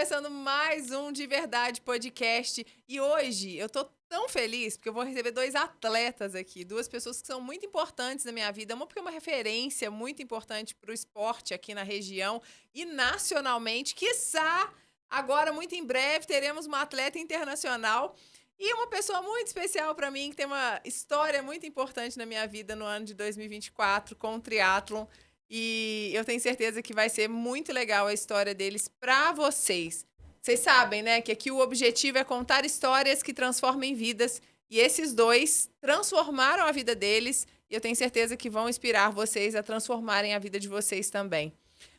começando mais um De Verdade Podcast. E hoje eu tô tão feliz porque eu vou receber dois atletas aqui, duas pessoas que são muito importantes na minha vida. Uma porque é uma referência muito importante para o esporte aqui na região e nacionalmente. Quiçá, agora muito em breve, teremos uma atleta internacional. E uma pessoa muito especial para mim, que tem uma história muito importante na minha vida no ano de 2024 com o triatlon. E eu tenho certeza que vai ser muito legal a história deles para vocês. Vocês sabem, né, que aqui o objetivo é contar histórias que transformem vidas. E esses dois transformaram a vida deles. E eu tenho certeza que vão inspirar vocês a transformarem a vida de vocês também.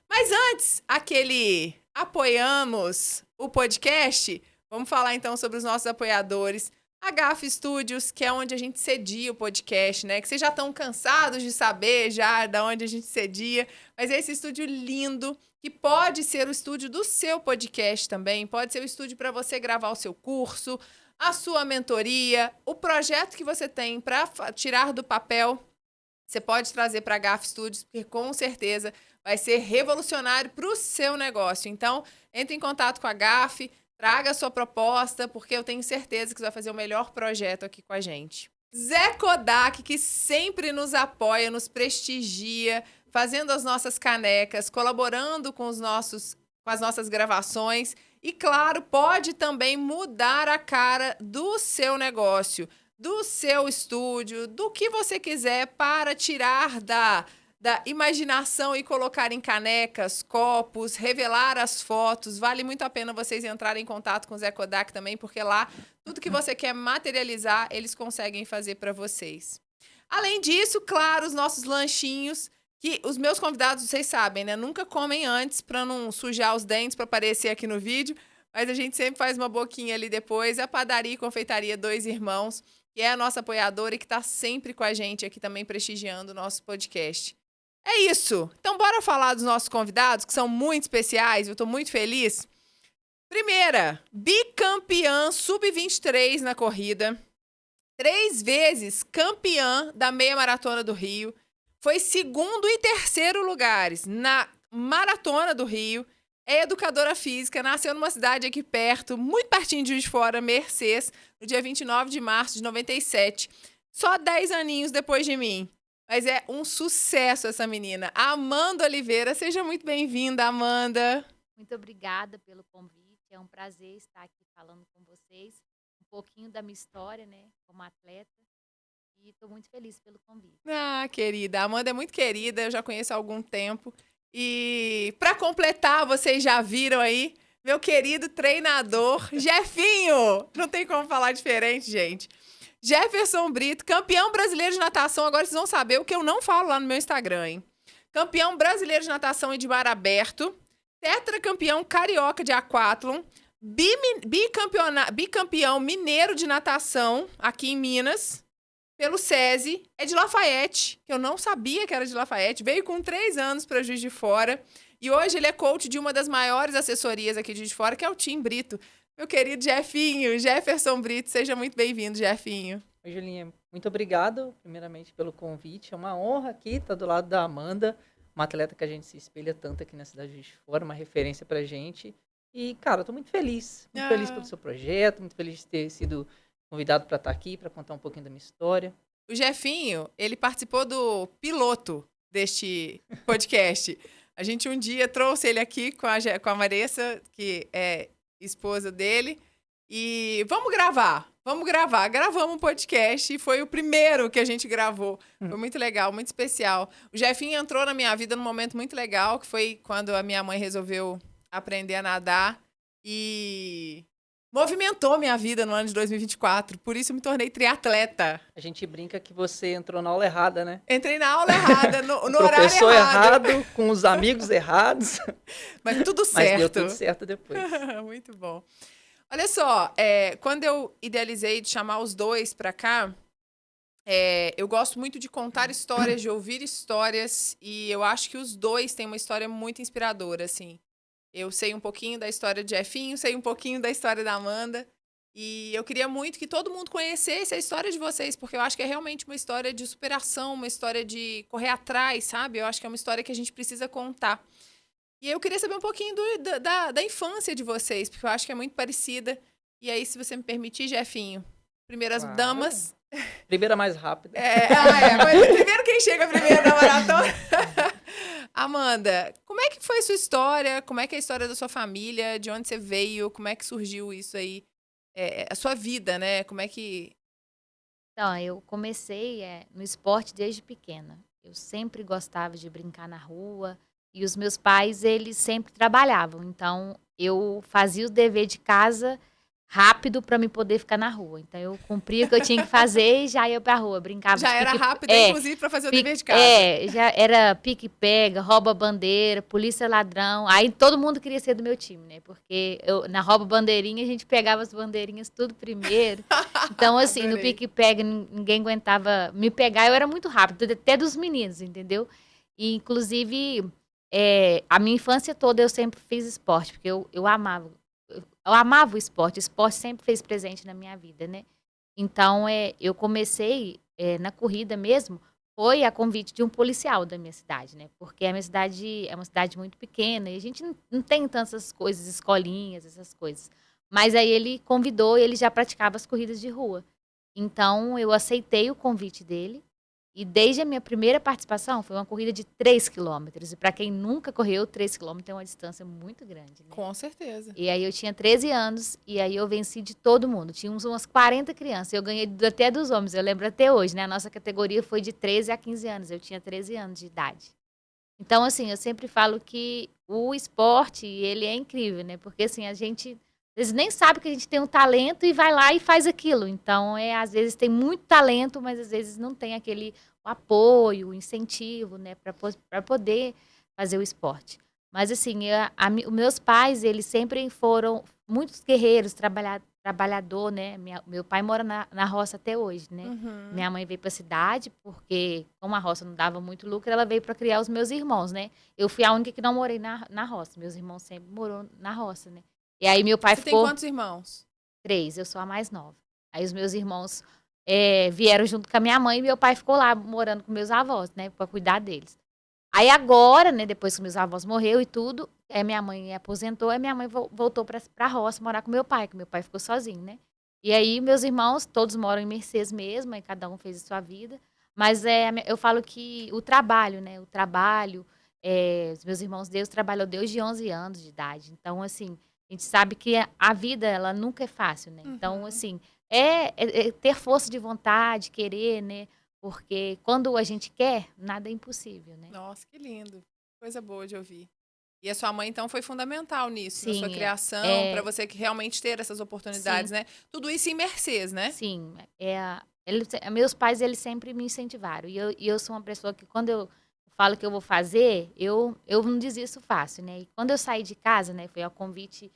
Mas antes, aquele apoiamos o podcast, vamos falar então sobre os nossos apoiadores. A GAF Studios, que é onde a gente cedia o podcast, né? Que vocês já estão cansados de saber já de onde a gente cedia. Mas é esse estúdio lindo, que pode ser o estúdio do seu podcast também. Pode ser o estúdio para você gravar o seu curso, a sua mentoria, o projeto que você tem para tirar do papel. Você pode trazer para a GAF Studios, porque com certeza vai ser revolucionário para o seu negócio. Então, entre em contato com a GAF, traga a sua proposta, porque eu tenho certeza que você vai fazer o melhor projeto aqui com a gente. Zé Kodak, que sempre nos apoia, nos prestigia, fazendo as nossas canecas, colaborando com as nossas gravações. E, claro, pode também mudar a cara do seu negócio, do seu estúdio, do que você quiser para tirar da imaginação e colocar em canecas, copos, revelar as fotos. Vale muito a pena vocês entrarem em contato com o Zé Kodak também, porque lá, tudo que você quer materializar, eles conseguem fazer para vocês. Além disso, claro, os nossos lanchinhos, que os meus convidados, vocês sabem, né? Nunca comem antes para não sujar os dentes, para aparecer aqui no vídeo, mas a gente sempre faz uma boquinha ali depois. A Padaria e Confeitaria Dois Irmãos, que é a nossa apoiadora e que está sempre com a gente aqui também prestigiando o nosso podcast. É isso. Então, bora falar dos nossos convidados, que são muito especiais. Eu estou muito feliz. Primeira, bicampeã sub-23 na corrida. 3 vezes campeã da meia maratona do Rio. Foi segundo e terceiro lugares na maratona do Rio. É educadora física, nasceu numa cidade aqui perto, muito pertinho de Juiz de Fora, Mercês, no dia 29 de março de 97. Só 10 aninhos depois de mim. Mas é um sucesso essa menina. A Amanda Oliveira, seja muito bem-vinda, Amanda. Muito obrigada pelo convite. É um prazer estar aqui falando com vocês um pouquinho da minha história, né, como atleta. E estou muito feliz pelo convite. Ah, querida, a Amanda é muito querida, eu já conheço há algum tempo. E para completar, vocês já viram aí, meu querido treinador, Jefinho. Não tem como falar diferente, gente. Jefferson Brito, campeão brasileiro de natação. Agora vocês vão saber o que eu não falo lá no meu Instagram, hein? Campeão brasileiro de natação e de mar aberto. Tetracampeão carioca de aquatlon. Bicampeão mineiro de natação aqui em Minas, pelo SESI. É de Lafayette, que eu não sabia que era de Lafayette. Veio com 3 anos para Juiz de Fora. E hoje ele é coach de uma das maiores assessorias aqui de Juiz de Fora, que é o Team Brito. Meu querido Jefinho, Jefferson Brito, seja muito bem-vindo, Jefinho. Oi, Julinha, muito obrigado, primeiramente, pelo convite. É uma honra aqui estar do lado da Amanda, uma atleta que a gente se espelha tanto aqui na cidade de Juiz de Fora, uma referência pra gente. E, cara, eu tô muito feliz pelo seu projeto, muito feliz de ter sido convidado para estar aqui, para contar um pouquinho da minha história. O Jefinho, ele participou do piloto deste podcast. A gente um dia trouxe ele aqui com a Maressa, que é esposa dele, e vamos gravar. Gravamos um podcast e foi o primeiro que a gente gravou. Foi muito legal, muito especial. O Jefinho entrou na minha vida num momento muito legal, que foi quando a minha mãe resolveu aprender a nadar e movimentou minha vida no ano de 2024. Por isso eu me tornei triatleta. A gente brinca que você entrou na aula errada, né? Entrei na aula errada, no horário Professor errado. com os amigos errados. Mas tudo certo. Mas deu tudo certo depois. Muito bom. Olha só, quando eu idealizei de chamar os dois pra cá, eu gosto muito de contar histórias, de ouvir histórias, e eu acho que os dois têm uma história muito inspiradora, assim. Eu sei um pouquinho da história de Jefinho, sei um pouquinho da história da Amanda, e eu queria muito que todo mundo conhecesse a história de vocês, porque eu acho que é realmente uma história de superação, uma história de correr atrás, sabe? Eu acho que é uma história que a gente precisa contar. E eu queria saber um pouquinho da infância de vocês, porque eu acho que é muito parecida. E aí, se você me permitir, Jefinho, primeiras Claro. damas. Primeira mais rápida. Mas primeiro quem chega primeiro na maratona. Amanda, como é que foi sua história? Como é que é a história da sua família? De onde você veio? Como é que surgiu isso aí? A sua vida, né? Como é que... Então, eu comecei no esporte desde pequena. Eu sempre gostava de brincar na rua. E os meus pais, eles sempre trabalhavam. Então, eu fazia o dever de casa rápido para me poder ficar na rua. Então, eu cumpria o que eu tinha que fazer e já ia pra rua, brincava Já de era pique... rápida, inclusive, para fazer o dever de casa. já era pique-pega, rouba-bandeira, polícia-ladrão. Aí todo mundo queria ser do meu time, né? Porque na rouba-bandeirinha a gente pegava as bandeirinhas tudo primeiro. Então, assim, no Adorei. pique-pega ninguém aguentava me pegar. Eu era muito rápido, até dos meninos, entendeu? E, inclusive, a minha infância toda eu sempre fiz esporte, porque eu amava. Eu amava o esporte sempre fez presente na minha vida, né? Então, eu comecei na corrida mesmo, foi a convite de um policial da minha cidade, né? Porque a minha cidade é uma cidade muito pequena e a gente não tem tantas coisas, escolinhas, essas coisas. Mas aí ele convidou e ele já praticava as corridas de rua. Então, eu aceitei o convite dele. E desde a minha primeira participação, foi uma corrida de 3 quilômetros. E para quem nunca correu, 3 quilômetros é uma distância muito grande, né? Com certeza. E aí eu tinha 13 anos e aí eu venci de todo mundo. Tinha umas 40 crianças. Eu ganhei até dos homens, eu lembro até hoje, né? A nossa categoria foi de 13 a 15 anos. Eu tinha 13 anos de idade. Então, assim, eu sempre falo que o esporte, ele é incrível, né? Porque, assim, a gente às vezes nem sabe que a gente tem um talento e vai lá e faz aquilo. Então, às vezes tem muito talento, mas às vezes não tem aquele o apoio, o incentivo, né? Para poder fazer o esporte. Mas, assim, os meus pais, eles sempre foram muitos guerreiros, trabalhador, né? Meu pai mora na roça até hoje, né? Uhum. Minha mãe veio para a cidade porque, como a roça não dava muito lucro, ela veio para criar os meus irmãos, né? Eu fui a única que não morei na roça. Meus irmãos sempre moraram na roça, né? E aí meu pai Você ficou... tem quantos irmãos? 3, eu sou a mais nova. Aí os meus irmãos vieram junto com a minha mãe e meu pai ficou lá morando com meus avós, né? Para cuidar deles. Aí agora, né, depois que meus avós morreu e tudo, minha mãe aposentou, aí minha mãe voltou pra roça morar com meu pai, que meu pai ficou sozinho, né? E aí meus irmãos, todos moram em Mercedes mesmo, aí cada um fez a sua vida. Mas eu falo que o trabalho, né? O trabalho, os meus irmãos, Deus trabalhou desde 11 anos de idade. Então, assim, a gente sabe que a vida, ela nunca é fácil, né? Então, Uhum. assim, ter força de vontade, querer, né? Porque quando a gente quer, nada é impossível, né? Nossa, que lindo. Coisa boa de ouvir. E a sua mãe, então, foi fundamental nisso, na sua Sim, criação, para você que realmente ter essas oportunidades, sim, né? Tudo isso em Mercedes, né? sim. Meus pais, eles sempre me incentivaram. E eu sou uma pessoa que, quando eu falo que eu vou fazer, eu não desisto fácil, né? E quando eu saí de casa, né, foi ao convite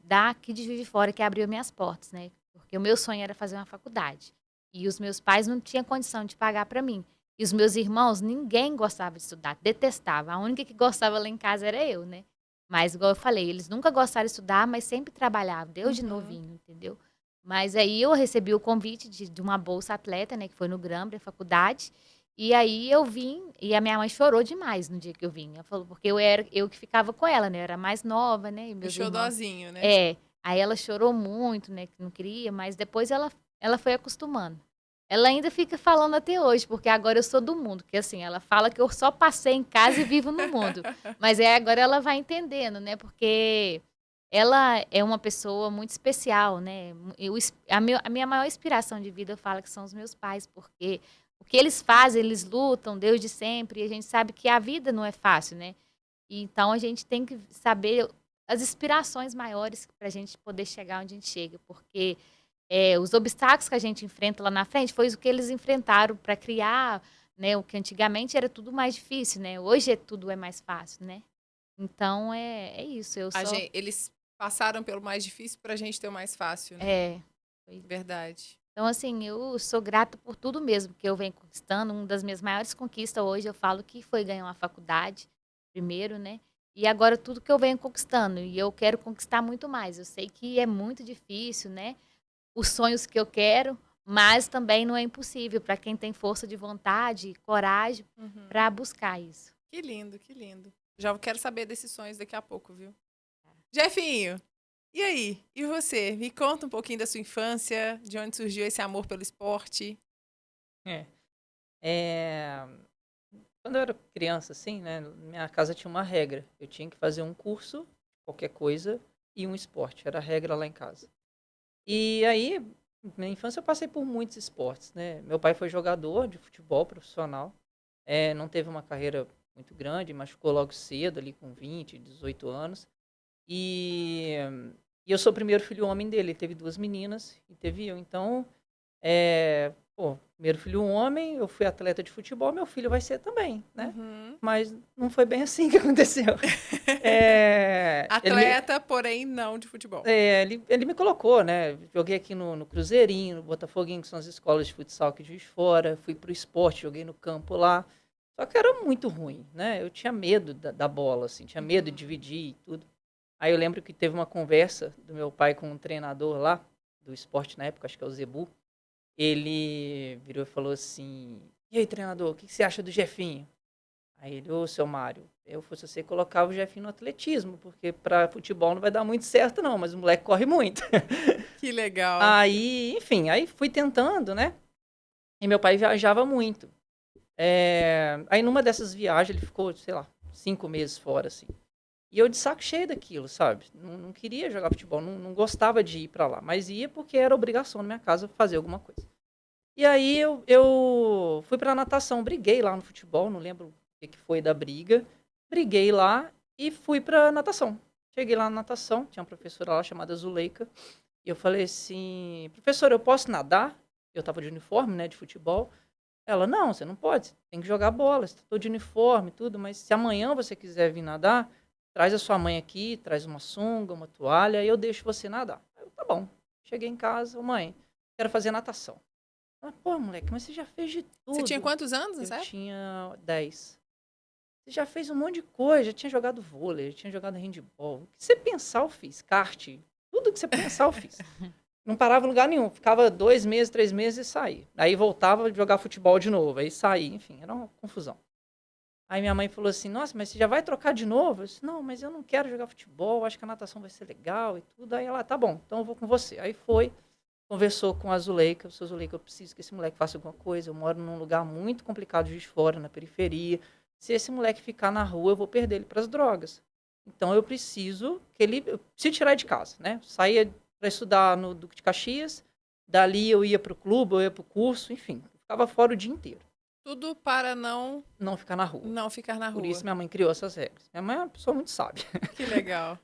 daqui de Juiz de Fora que abriu minhas portas, né? Porque o meu sonho era fazer uma faculdade. E os meus pais não tinham condição de pagar para mim. E os meus irmãos, ninguém gostava de estudar, detestava. A única que gostava lá em casa era eu, né? Mas, igual eu falei, eles nunca gostaram de estudar, mas sempre trabalhavam, desde novinho, entendeu? Mas aí eu recebi o convite de uma bolsa atleta, né? Que foi no Grambra, faculdade. E aí eu vim, e a minha mãe chorou demais no dia que eu vim. Ela falou, porque eu que ficava com ela, né? Eu era mais nova, né? E O meus irmãos. xodózinho, né? Aí ela chorou muito, né? Que não queria, mas depois ela foi acostumando. Ela ainda fica falando até hoje, porque agora eu sou do mundo. Que assim, ela fala que eu só passei em casa e vivo no mundo. Mas agora ela vai entendendo, né? Porque ela é uma pessoa muito especial, né? A minha maior inspiração de vida, eu falo que são os meus pais, porque o que eles fazem, eles lutam desde sempre, e a gente sabe que a vida não é fácil, né? E então a gente tem que saber as inspirações maiores para a gente poder chegar onde a gente chega, porque os obstáculos que a gente enfrenta lá na frente foi o que eles enfrentaram para criar, né? O que antigamente era tudo mais difícil, né? Hoje tudo é mais fácil, né? Então é isso. Eles passaram pelo mais difícil pra gente ter o mais fácil, né? Verdade. Então, assim, eu sou grata por tudo mesmo que eu venho conquistando. Uma das minhas maiores conquistas hoje, eu falo que foi ganhar uma faculdade, primeiro, né? E agora tudo que eu venho conquistando. E eu quero conquistar muito mais. Eu sei que é muito difícil, né? Os sonhos que eu quero, mas também não é impossível para quem tem força de vontade, coragem para buscar isso. Que lindo, que lindo. Já quero saber desses sonhos daqui a pouco, viu? Jefinho, e aí? E você? Me conta um pouquinho da sua infância, de onde surgiu esse amor pelo esporte. É. É, Quando eu era criança, assim, né, minha casa tinha uma regra. Eu tinha que fazer um curso, qualquer coisa, e um esporte. Era a regra lá em casa. E aí, na infância, eu passei por muitos esportes, né? Meu pai foi jogador de futebol profissional. Não teve uma carreira muito grande, machucou logo cedo, ali com 20, 18 anos. E, e eu sou o primeiro filho homem dele. Ele teve duas meninas e teve eu. Então, primeiro filho homem, eu fui atleta de futebol, meu filho vai ser também, né? Uhum. Mas não foi bem assim que aconteceu. Atleta, porém não de futebol. Ele me colocou, né? Joguei aqui no Cruzeirinho, no Botafoguinho, que são as escolas de futsal aqui de Juiz de Fora. Fui pro esporte, joguei no campo lá. Só que era muito ruim, né? Eu tinha medo da bola, assim, tinha medo de dividir e tudo. Aí eu lembro que teve uma conversa do meu pai com um treinador lá, do esporte na época, acho que é o Zebu. Ele virou e falou assim: "E aí, treinador, o que você acha do Jefinho?" Aí ele: "Ô, seu Mário, eu fosse você, colocava o Jefinho no atletismo, porque pra futebol não vai dar muito certo, não, mas o moleque corre muito." Que legal. Aí, enfim, aí fui tentando, né? E meu pai viajava muito. Aí numa dessas viagens ele ficou, sei lá, 5 meses fora, assim. E eu de saco cheio daquilo, sabe? Não queria jogar futebol, não gostava de ir pra lá, mas ia porque era obrigação na minha casa fazer alguma coisa. E aí eu fui pra natação, briguei lá no futebol, não lembro o que foi da briga. Briguei lá e fui pra natação. Cheguei lá na natação, tinha uma professora lá chamada Zuleika, e eu falei assim: "Professora, eu posso nadar?" Eu tava de uniforme, né, de futebol. Ela: "Não, você não pode, você tem que jogar bola, você tá de uniforme e tudo, mas se amanhã você quiser vir nadar, traz a sua mãe aqui, traz uma sunga, uma toalha, e eu deixo você nadar." Eu: "Tá bom." Cheguei em casa: "Ô, mãe, quero fazer natação." Ela: "Pô, moleque, mas você já fez de Você tinha tudo." quantos anos Eu nessa época? tinha 10. "Você já fez um monte de coisa, já tinha jogado vôlei, já tinha jogado handebol. O que você pensar, eu fiz. Kart, tudo que você pensar, eu fiz." Não parava em lugar nenhum. Ficava 2 meses, 3 meses e saía. Aí voltava a jogar futebol de novo. Aí saía. Enfim, era uma confusão. Aí minha mãe falou assim: "Nossa, mas você já vai trocar de novo?" Eu disse: "Não, mas eu não quero jogar futebol. Acho que a natação vai ser legal e tudo." Aí ela: "Tá bom, então eu vou com você." Aí foi, conversou com a Zuleika. "Seu Zuleika, eu preciso que esse moleque faça alguma coisa. Eu moro num lugar muito complicado de Juiz de Fora, na periferia. Se esse moleque ficar na rua, eu vou perder ele para as drogas. Então eu preciso que eu preciso tirar ele de casa, né?" Saía para estudar no Duque de Caxias, dali eu ia para o clube, eu ia para o curso, enfim, eu ficava fora o dia inteiro. Tudo para não Ficar na rua. não ficar na Por isso rua. minha mãe criou essas regras. Minha mãe é uma pessoa muito sábia. Que legal.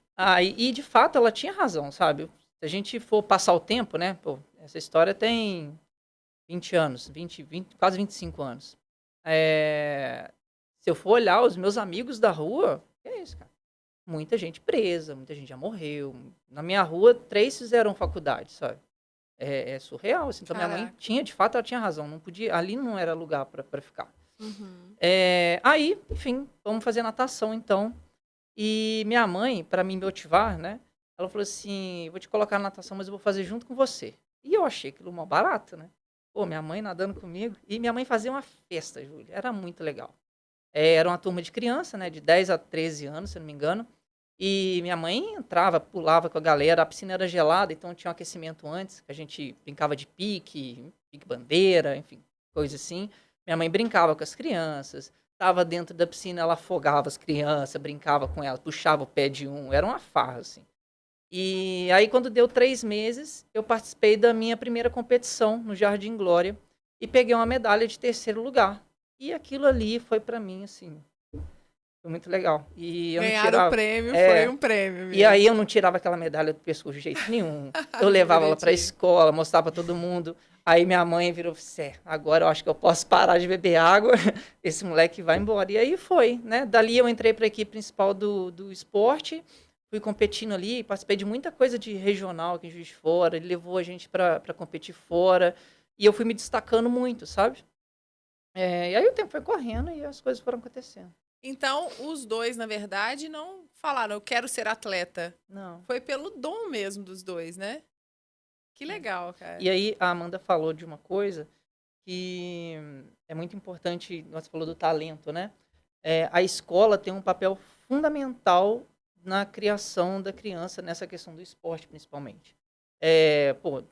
E de fato ela tinha razão, sabe? Se a gente for passar o tempo, né? Pô, essa história tem 20 anos, 20, quase 25 anos. Se eu for olhar os meus amigos da rua, que é isso, cara? Muita gente presa, muita gente já morreu. Na minha rua, 3 fizeram faculdade, sabe? É surreal, assim. Então minha mãe Caraca. tinha, de fato, ela tinha razão. Não podia, ali não era lugar pra ficar. Uhum. Aí, enfim, vamos fazer natação, então. E minha mãe, para me motivar, né? Ela falou assim: "Vou te colocar na natação, mas eu vou fazer junto com você." E eu achei aquilo uma barata, né? Pô, minha mãe nadando comigo. E minha mãe fazia uma festa, Júlia. Era muito legal. Era uma turma de criança, né? De 10 a 13 anos, se eu não me engano. E minha mãe entrava, pulava com a galera. A piscina era gelada, então tinha um aquecimento antes, que a gente brincava de pique bandeira, enfim, coisa assim. Minha mãe brincava com as crianças. Tava dentro da piscina, ela afogava as crianças, brincava com elas, puxava o pé de um. Era uma farra, assim. E aí, quando deu 3 meses, eu participei da minha primeira competição no Jardim Glória e peguei uma medalha de 3º lugar. E aquilo ali foi pra mim, assim, foi muito legal. E eu não Ganhar o tirava. prêmio foi um prêmio E mesmo. aí eu não tirava aquela medalha do pescoço de jeito nenhum. Eu Que levava ela pra bonitinho. escola, mostrava pra todo mundo. Aí minha mãe virou: "Agora eu acho que eu posso parar de beber água. Esse moleque vai embora." E aí foi, né? Dali eu entrei pra equipe principal do esporte. Fui competindo ali, participei de muita coisa de regional aqui em Juiz de Fora. Ele levou a gente pra competir fora. E eu fui me destacando muito, sabe? E aí o tempo foi correndo e as coisas foram acontecendo. Então, os dois, na verdade, não falaram, eu quero ser atleta. Não. Foi pelo dom mesmo dos dois, né? Que legal, cara. E aí a Amanda falou de uma coisa que é muito importante, você falou do talento, né? A escola tem um papel fundamental na criação da criança, nessa questão do esporte, principalmente.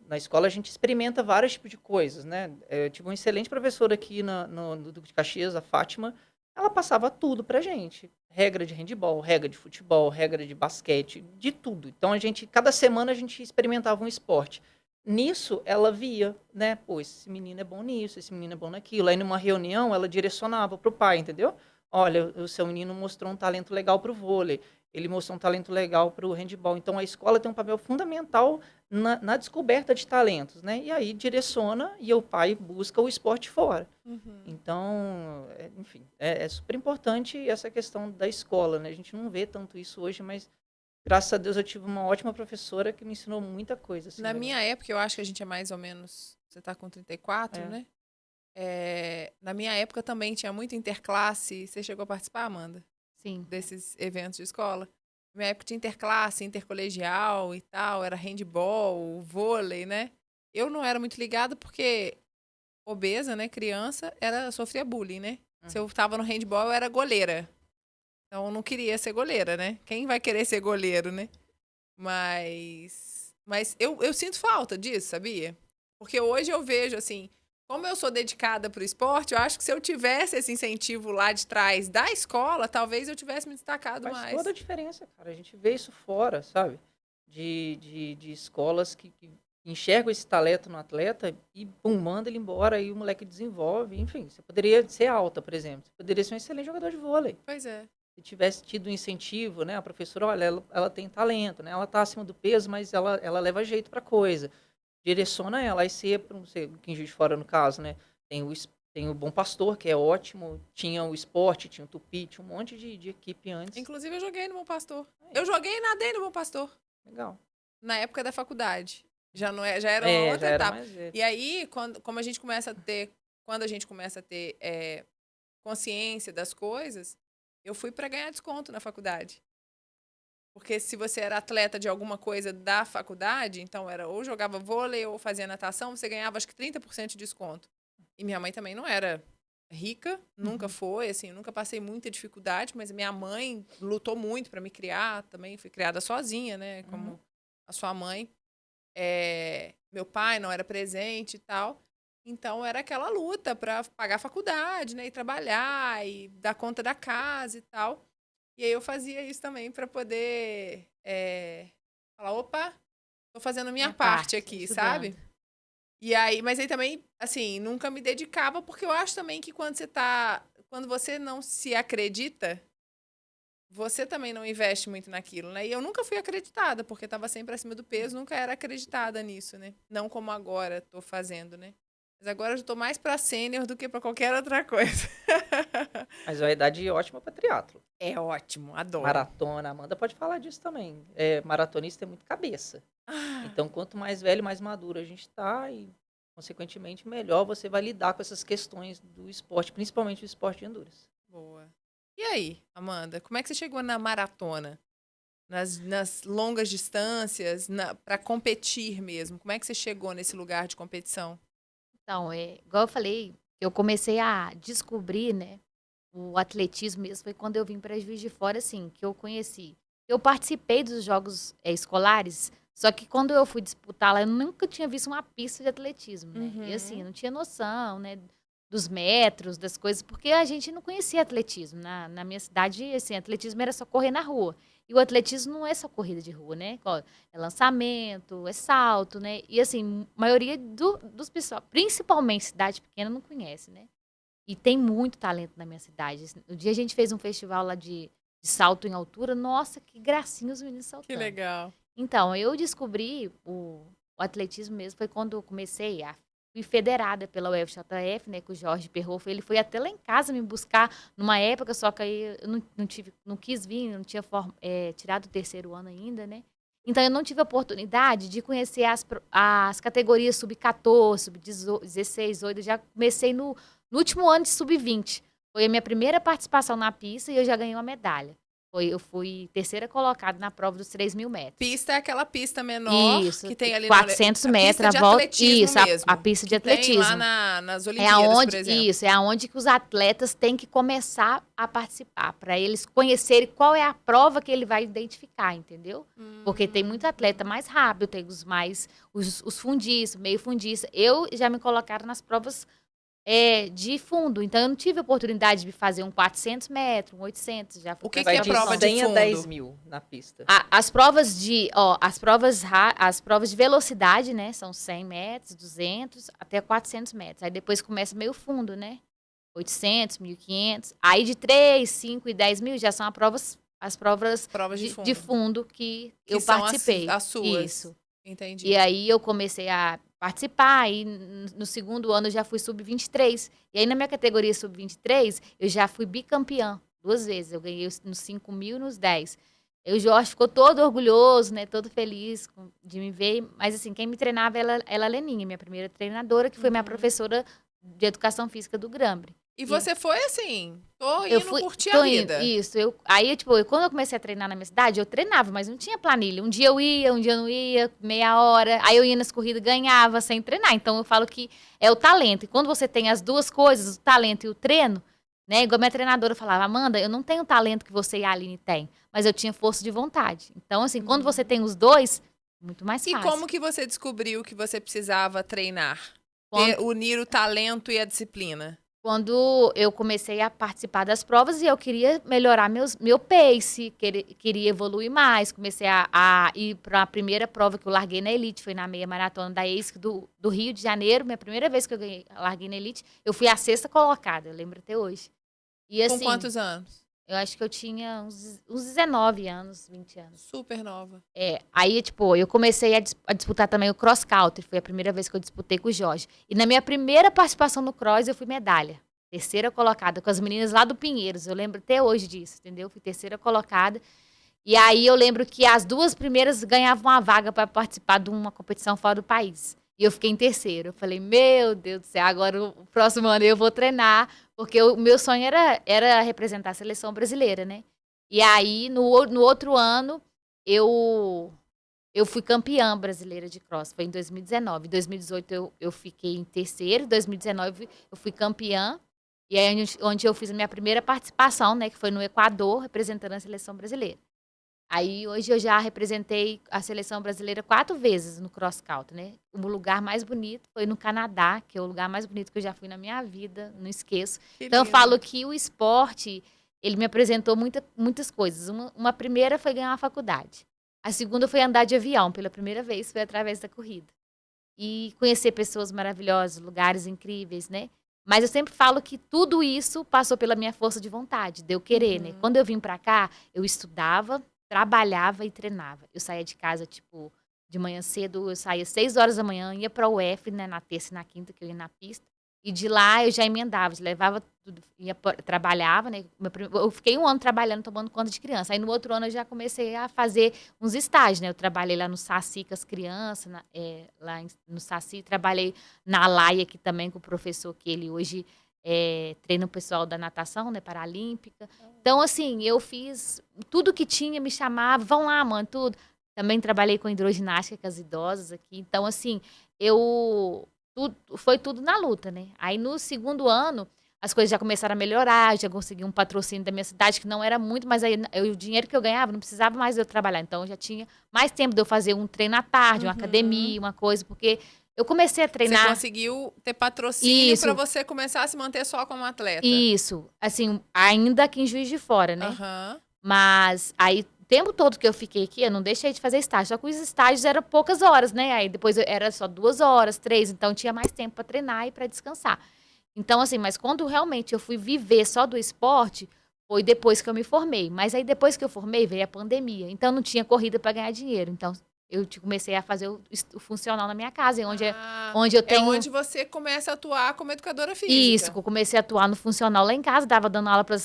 Na escola a gente experimenta vários tipos de coisas, né? Eu tive uma excelente professora aqui no Duque de Caxias, a Fátima. Ela passava tudo pra gente. Regra de handebol, regra de futebol, regra de basquete, de tudo. Então, cada semana a gente experimentava um esporte. Nisso, ela via, né? Pô, esse menino é bom nisso, esse menino é bom naquilo. Aí, numa reunião, ela direcionava pro pai, entendeu? Olha, o seu menino mostrou um talento legal pro vôlei. Ele mostrou um talento legal pro handebol. Então, a escola tem um papel fundamental na descoberta de talentos, né? E aí direciona e o pai busca o esporte fora. Uhum. Então, enfim, é super importante essa questão da escola, né? A gente não vê tanto isso hoje, mas graças a Deus eu tive uma ótima professora que me ensinou muita coisa. Assim, Na legal. minha época, eu acho que a gente é mais ou menos. Você tá com 34, né? Na minha época também tinha muito interclasse. Você chegou a participar, Amanda? Sim. Desses eventos de escola? Na minha época tinha interclasse, intercolegial e tal. Era handball, vôlei, né? Eu não era muito ligada porque obesa, né? Criança, sofria bullying, né? Se eu tava no handball, eu era goleira. Então, eu não queria ser goleira, né? Quem vai querer ser goleiro, né? Mas eu sinto falta disso, sabia? Porque hoje eu vejo, assim, como eu sou dedicada pro esporte, eu acho que se eu tivesse esse incentivo lá de trás da escola, talvez eu tivesse me destacado Faz mais. toda a diferença, cara. A gente vê isso fora, sabe? De escolas que enxergam esse talento no atleta e, pum, manda ele embora e o moleque desenvolve. Enfim, você poderia ser alta, por exemplo. Você poderia ser um excelente jogador de vôlei. Pois é. Se tivesse tido um incentivo, né? A professora, olha, ela tem talento, né? Ela tá acima do peso, mas ela leva jeito pra coisa. Direciona ela. Aí você, não sei, quem Juiz de Fora no caso, né? Tem o Bom Pastor, que é ótimo. Tinha o esporte, tinha o Tupi, tinha um monte de equipe antes. Inclusive, eu joguei no Bom Pastor. Eu joguei e nadei no Bom Pastor. Legal. Na época da faculdade. Já era uma outra já era etapa. mais velho. E aí, quando a gente começa a ter consciência das coisas, eu fui para ganhar desconto na faculdade. Porque se você era atleta de alguma coisa da faculdade, então era ou jogava vôlei ou fazia natação, você ganhava acho que 30% de desconto. E minha mãe também não era rica, nunca foi, assim, eu nunca passei muita dificuldade, mas minha mãe lutou muito para me criar, também fui criada sozinha, né, como a sua mãe. Meu pai não era presente e tal. Então era aquela luta para pagar a faculdade, né, e trabalhar e dar conta da casa e tal. E aí eu fazia isso também para poder falar, opa, tô fazendo a minha parte aqui, ajudando. sabe? E aí, mas aí também, assim, nunca me dedicava, porque eu acho também que quando você não se acredita, você também não investe muito naquilo, né? E eu nunca fui acreditada, porque estava sempre acima do peso, nunca era acreditada nisso, né? Não como agora tô fazendo, né? Mas agora eu já tô mais pra sênior do que pra qualquer outra coisa. Mas é uma idade ótima para triatlo. É ótimo, adoro. Maratona, a Amanda pode falar disso também. Maratonista tem muito cabeça. Então, quanto mais velho, mais maduro a gente tá e, consequentemente, melhor você vai lidar com essas questões do esporte, principalmente o esporte de endurance. Boa. E aí, Amanda, como é que você chegou na maratona? Nas longas distâncias, para competir mesmo? Como é que você chegou nesse lugar de competição? Então, igual eu falei, eu comecei a descobrir, né, o atletismo mesmo, foi quando eu vim para Juiz de Fora, assim, que eu conheci. Eu participei dos jogos escolares, só que quando eu fui disputar lá, eu nunca tinha visto uma pista de atletismo, né? E assim, eu não tinha noção, né, dos metros, das coisas, porque a gente não conhecia atletismo. Na minha cidade, assim, atletismo era só correr na rua. E o atletismo não é só corrida de rua, né? É lançamento, é salto, né? E assim, a maioria dos pessoal, principalmente cidade pequena, não conhece, né? E tem muito talento na minha cidade. Um dia a gente fez um festival lá de salto em altura. Nossa, que gracinha os meninos saltando. Que legal. Então, eu descobri o atletismo mesmo, foi quando eu comecei fui federada pela UFJF, né, com o Jorge Perrolfo. Ele foi até lá em casa me buscar numa época, só que aí eu não quis vir, não tinha tirado o terceiro ano ainda, né? Então, eu não tive a oportunidade de conhecer as categorias sub-14, sub-16, 8. Eu já comecei no último ano de sub-20. Foi a minha primeira participação na pista e eu já ganhei uma medalha. Eu fui terceira colocada na prova dos 3.000 metros. Pista é aquela pista menor Isso, que tem ali 400 metros, pista de a volta. atletismo Isso, mesmo, a pista de que atletismo. Tem lá nas Olimpíadas, por exemplo. Isso, é aonde que os atletas têm que começar a participar, para eles conhecerem qual é a prova que ele vai identificar, entendeu? Porque tem muito atleta mais rápido, tem os fundistas, meio fundista. Eu já me colocaram nas provas de fundo, então eu não tive oportunidade de fazer um 400 metros, um 800, já fui. O que é a prova de 100 a fundo? 10 mil na pista. As provas de velocidade, né, são 100 metros, 200, até 400 metros. Aí depois começa meio fundo, né, 800, 1.500. Aí de 3, 5 e 10 mil já são as provas de fundo que eu são participei. As suas. Isso. Entendi. E aí eu comecei a participar, e no segundo ano eu já fui sub-23. E aí na minha categoria sub-23, eu já fui bicampeã 2 vezes. Eu ganhei nos 5.000 e nos 10. E o Jorge ficou todo orgulhoso, né, todo feliz de me ver. Mas assim, quem me treinava era a Leninha, minha primeira treinadora, que foi minha professora de educação física do Grambre. E você foi assim, tô indo curtir a vida. Isso. Quando eu comecei a treinar na minha cidade, eu treinava, mas não tinha planilha. Um dia eu ia, um dia eu não ia, meia hora. Aí eu ia nas corridas, ganhava sem treinar. Então eu falo que é o talento. E quando você tem as duas coisas, o talento e o treino, né? Igual minha treinadora falava, Amanda, eu não tenho o talento que você e a Aline têm, mas eu tinha força de vontade. Então, assim, quando você tem os dois, muito mais fácil. E como que você descobriu que você precisava treinar? Unir o talento e a disciplina? Quando eu comecei a participar das provas e eu queria melhorar meu pace, queria evoluir mais, comecei a ir para a primeira prova que eu larguei na Elite, foi na meia maratona da ESC do Rio de Janeiro, minha primeira vez que eu larguei na Elite, eu fui a 6ª colocada, eu lembro até hoje. E, assim, com quantos anos? Eu acho que eu tinha uns 19 anos, 20 anos. Super nova. Aí, tipo, eu comecei a disputar também o cross country. Foi a primeira vez que eu disputei com o Jorge. E na minha primeira participação no cross, eu fui medalha. Terceira colocada, com as meninas lá do Pinheiros. Eu lembro até hoje disso, entendeu? Fui terceira colocada. E aí eu lembro que as 2 primeiras ganhavam uma vaga para participar de uma competição fora do país. E eu fiquei em terceiro. Eu falei, meu Deus do céu, agora o próximo ano eu vou treinar, porque o meu sonho era representar a seleção brasileira, né? E aí, no outro ano, eu fui campeã brasileira de cross. Foi em 2019. Em 2018 eu fiquei em terceiro. Em 2019 eu fui campeã. E aí onde eu fiz a minha primeira participação, né? Que foi no Equador, representando a seleção brasileira. Aí, hoje, eu já representei a seleção brasileira 4 vezes no cross country, né? O lugar mais bonito foi no Canadá, que é o lugar mais bonito que eu já fui na minha vida, não esqueço. Então, eu falo que o esporte, ele me apresentou muitas coisas. Uma primeira foi ganhar uma faculdade. A segunda foi andar de avião pela primeira vez, foi através da corrida. E conhecer pessoas maravilhosas, lugares incríveis, né? Mas eu sempre falo que tudo isso passou pela minha força de vontade, de eu querer, né? Quando eu vim pra cá, eu estudava, trabalhava e treinava. Eu saía de casa, tipo, de manhã cedo, eu saía 6 horas da manhã, ia pra UF, né, na terça e na quinta, que eu ia na pista. E de lá eu já emendava, levava tudo, trabalhava, né? Eu fiquei 1 ano trabalhando, tomando conta de criança. Aí no outro ano eu já comecei a fazer uns estágios, né? Eu trabalhei lá no Saci com as crianças, lá no Saci, trabalhei na Laia aqui também com o professor, que ele hoje treina o pessoal da natação, né? Paralímpica. Então, assim, eu fiz tudo que tinha, me chamava, vão lá, mano, tudo. Também trabalhei com hidroginástica com as idosas aqui. Então, assim, foi tudo na luta, né? Aí no segundo ano, as coisas já começaram a melhorar, já consegui um patrocínio da minha cidade, que não era muito, mas aí o dinheiro que eu ganhava não precisava mais de eu trabalhar. Então, eu já tinha mais tempo de eu fazer um treino à tarde, uma academia, uma coisa, porque eu comecei a treinar. Você conseguiu ter patrocínio para você começar a se manter só como atleta. Isso. Assim, ainda aqui em Juiz de Fora, né? Uhum. Mas aí, o tempo todo que eu fiquei aqui, eu não deixei de fazer estágio. Só que os estágios eram poucas horas, né? Aí depois era só 2 horas, 3. Então, tinha mais tempo para treinar e para descansar. Então, assim, mas quando realmente eu fui viver só do esporte, foi depois que eu me formei. Mas aí, depois que eu formei, veio a pandemia. Então, não tinha corrida para ganhar dinheiro. Então, eu comecei a fazer o funcional na minha casa, onde eu tenho... É onde você começa a atuar como educadora física. Isso, eu comecei a atuar no funcional lá em casa, dava dando aula para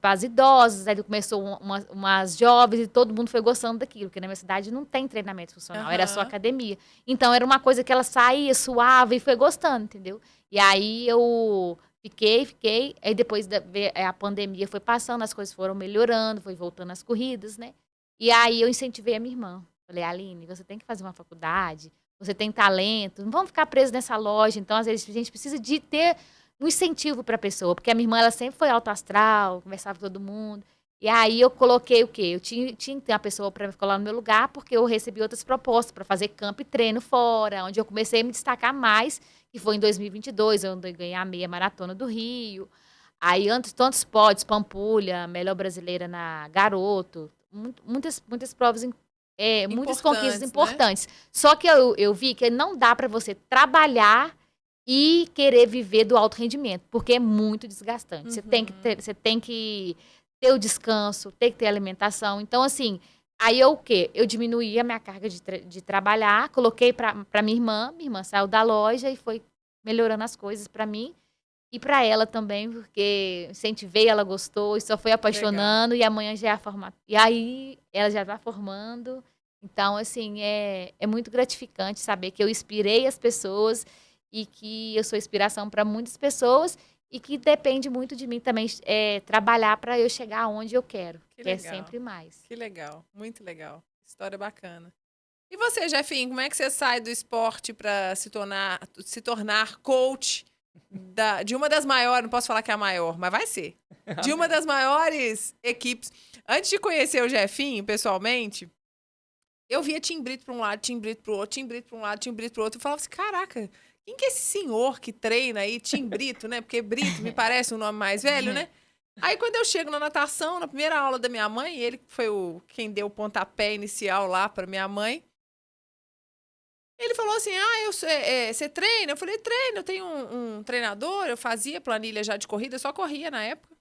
as idosas, aí começou umas jovens e todo mundo foi gostando daquilo, porque na minha cidade não tem treinamento funcional, era só academia. Então, era uma coisa que ela saía, suava e foi gostando, entendeu? E aí, eu Fiquei. Aí depois a pandemia foi passando, as coisas foram melhorando, foi voltando às corridas, né? E aí eu incentivei a minha irmã. Falei, Aline, você tem que fazer uma faculdade, você tem talento, não vamos ficar preso nessa loja. Então, às vezes, a gente precisa de ter um incentivo para a pessoa, porque a minha irmã, ela sempre foi alto astral, conversava com todo mundo. E aí eu coloquei o quê? Eu tinha que ter uma pessoa para ficar lá no meu lugar, porque eu recebi outras propostas para fazer campo e treino fora, onde eu comecei a me destacar mais, que foi em 2022, onde eu ganhei a meia maratona do Rio. Aí, antes, tantos pódios, Pampulha, melhor brasileira na Garoto, muitas provas, muitas conquistas Importantes, né? importantes. Só que eu vi que não dá para você trabalhar e querer viver do alto rendimento, porque é muito desgastante. Você tem que ter o descanso, tem que ter alimentação. Então, assim, aí eu o quê? Eu diminuí a minha carga de trabalhar, coloquei para minha irmã saiu da loja e foi melhorando as coisas para mim e para ela também, porque incentivei, ela gostou e só foi apaixonando e amanhã já é a formatura. E aí ela já está formando. Então, assim, é muito gratificante saber que eu inspirei as pessoas e que eu sou inspiração para muitas pessoas e que depende muito de mim também trabalhar para eu chegar onde eu quero, que é sempre mais. Que legal, muito legal. História bacana. E você, Jefinho, como é que você sai do esporte para se tornar coach de uma das maiores, não posso falar que é a maior, mas vai ser, de uma das maiores equipes. Antes de conhecer o Jefinho, pessoalmente, eu via Tim Brito para um lado, Tim Brito para o outro, Tim Brito para um lado, Tim Brito para o outro. Eu falava assim, caraca, quem que é esse senhor que treina aí, Tim Brito, né? Porque Brito me parece um nome mais velho, né? Aí quando eu chego na natação, na primeira aula da minha mãe, ele foi quem deu o pontapé inicial lá para minha mãe. Ele falou assim, você treina? Eu falei, treino, eu tenho um treinador, eu fazia planilha já de corrida, eu só corria na época.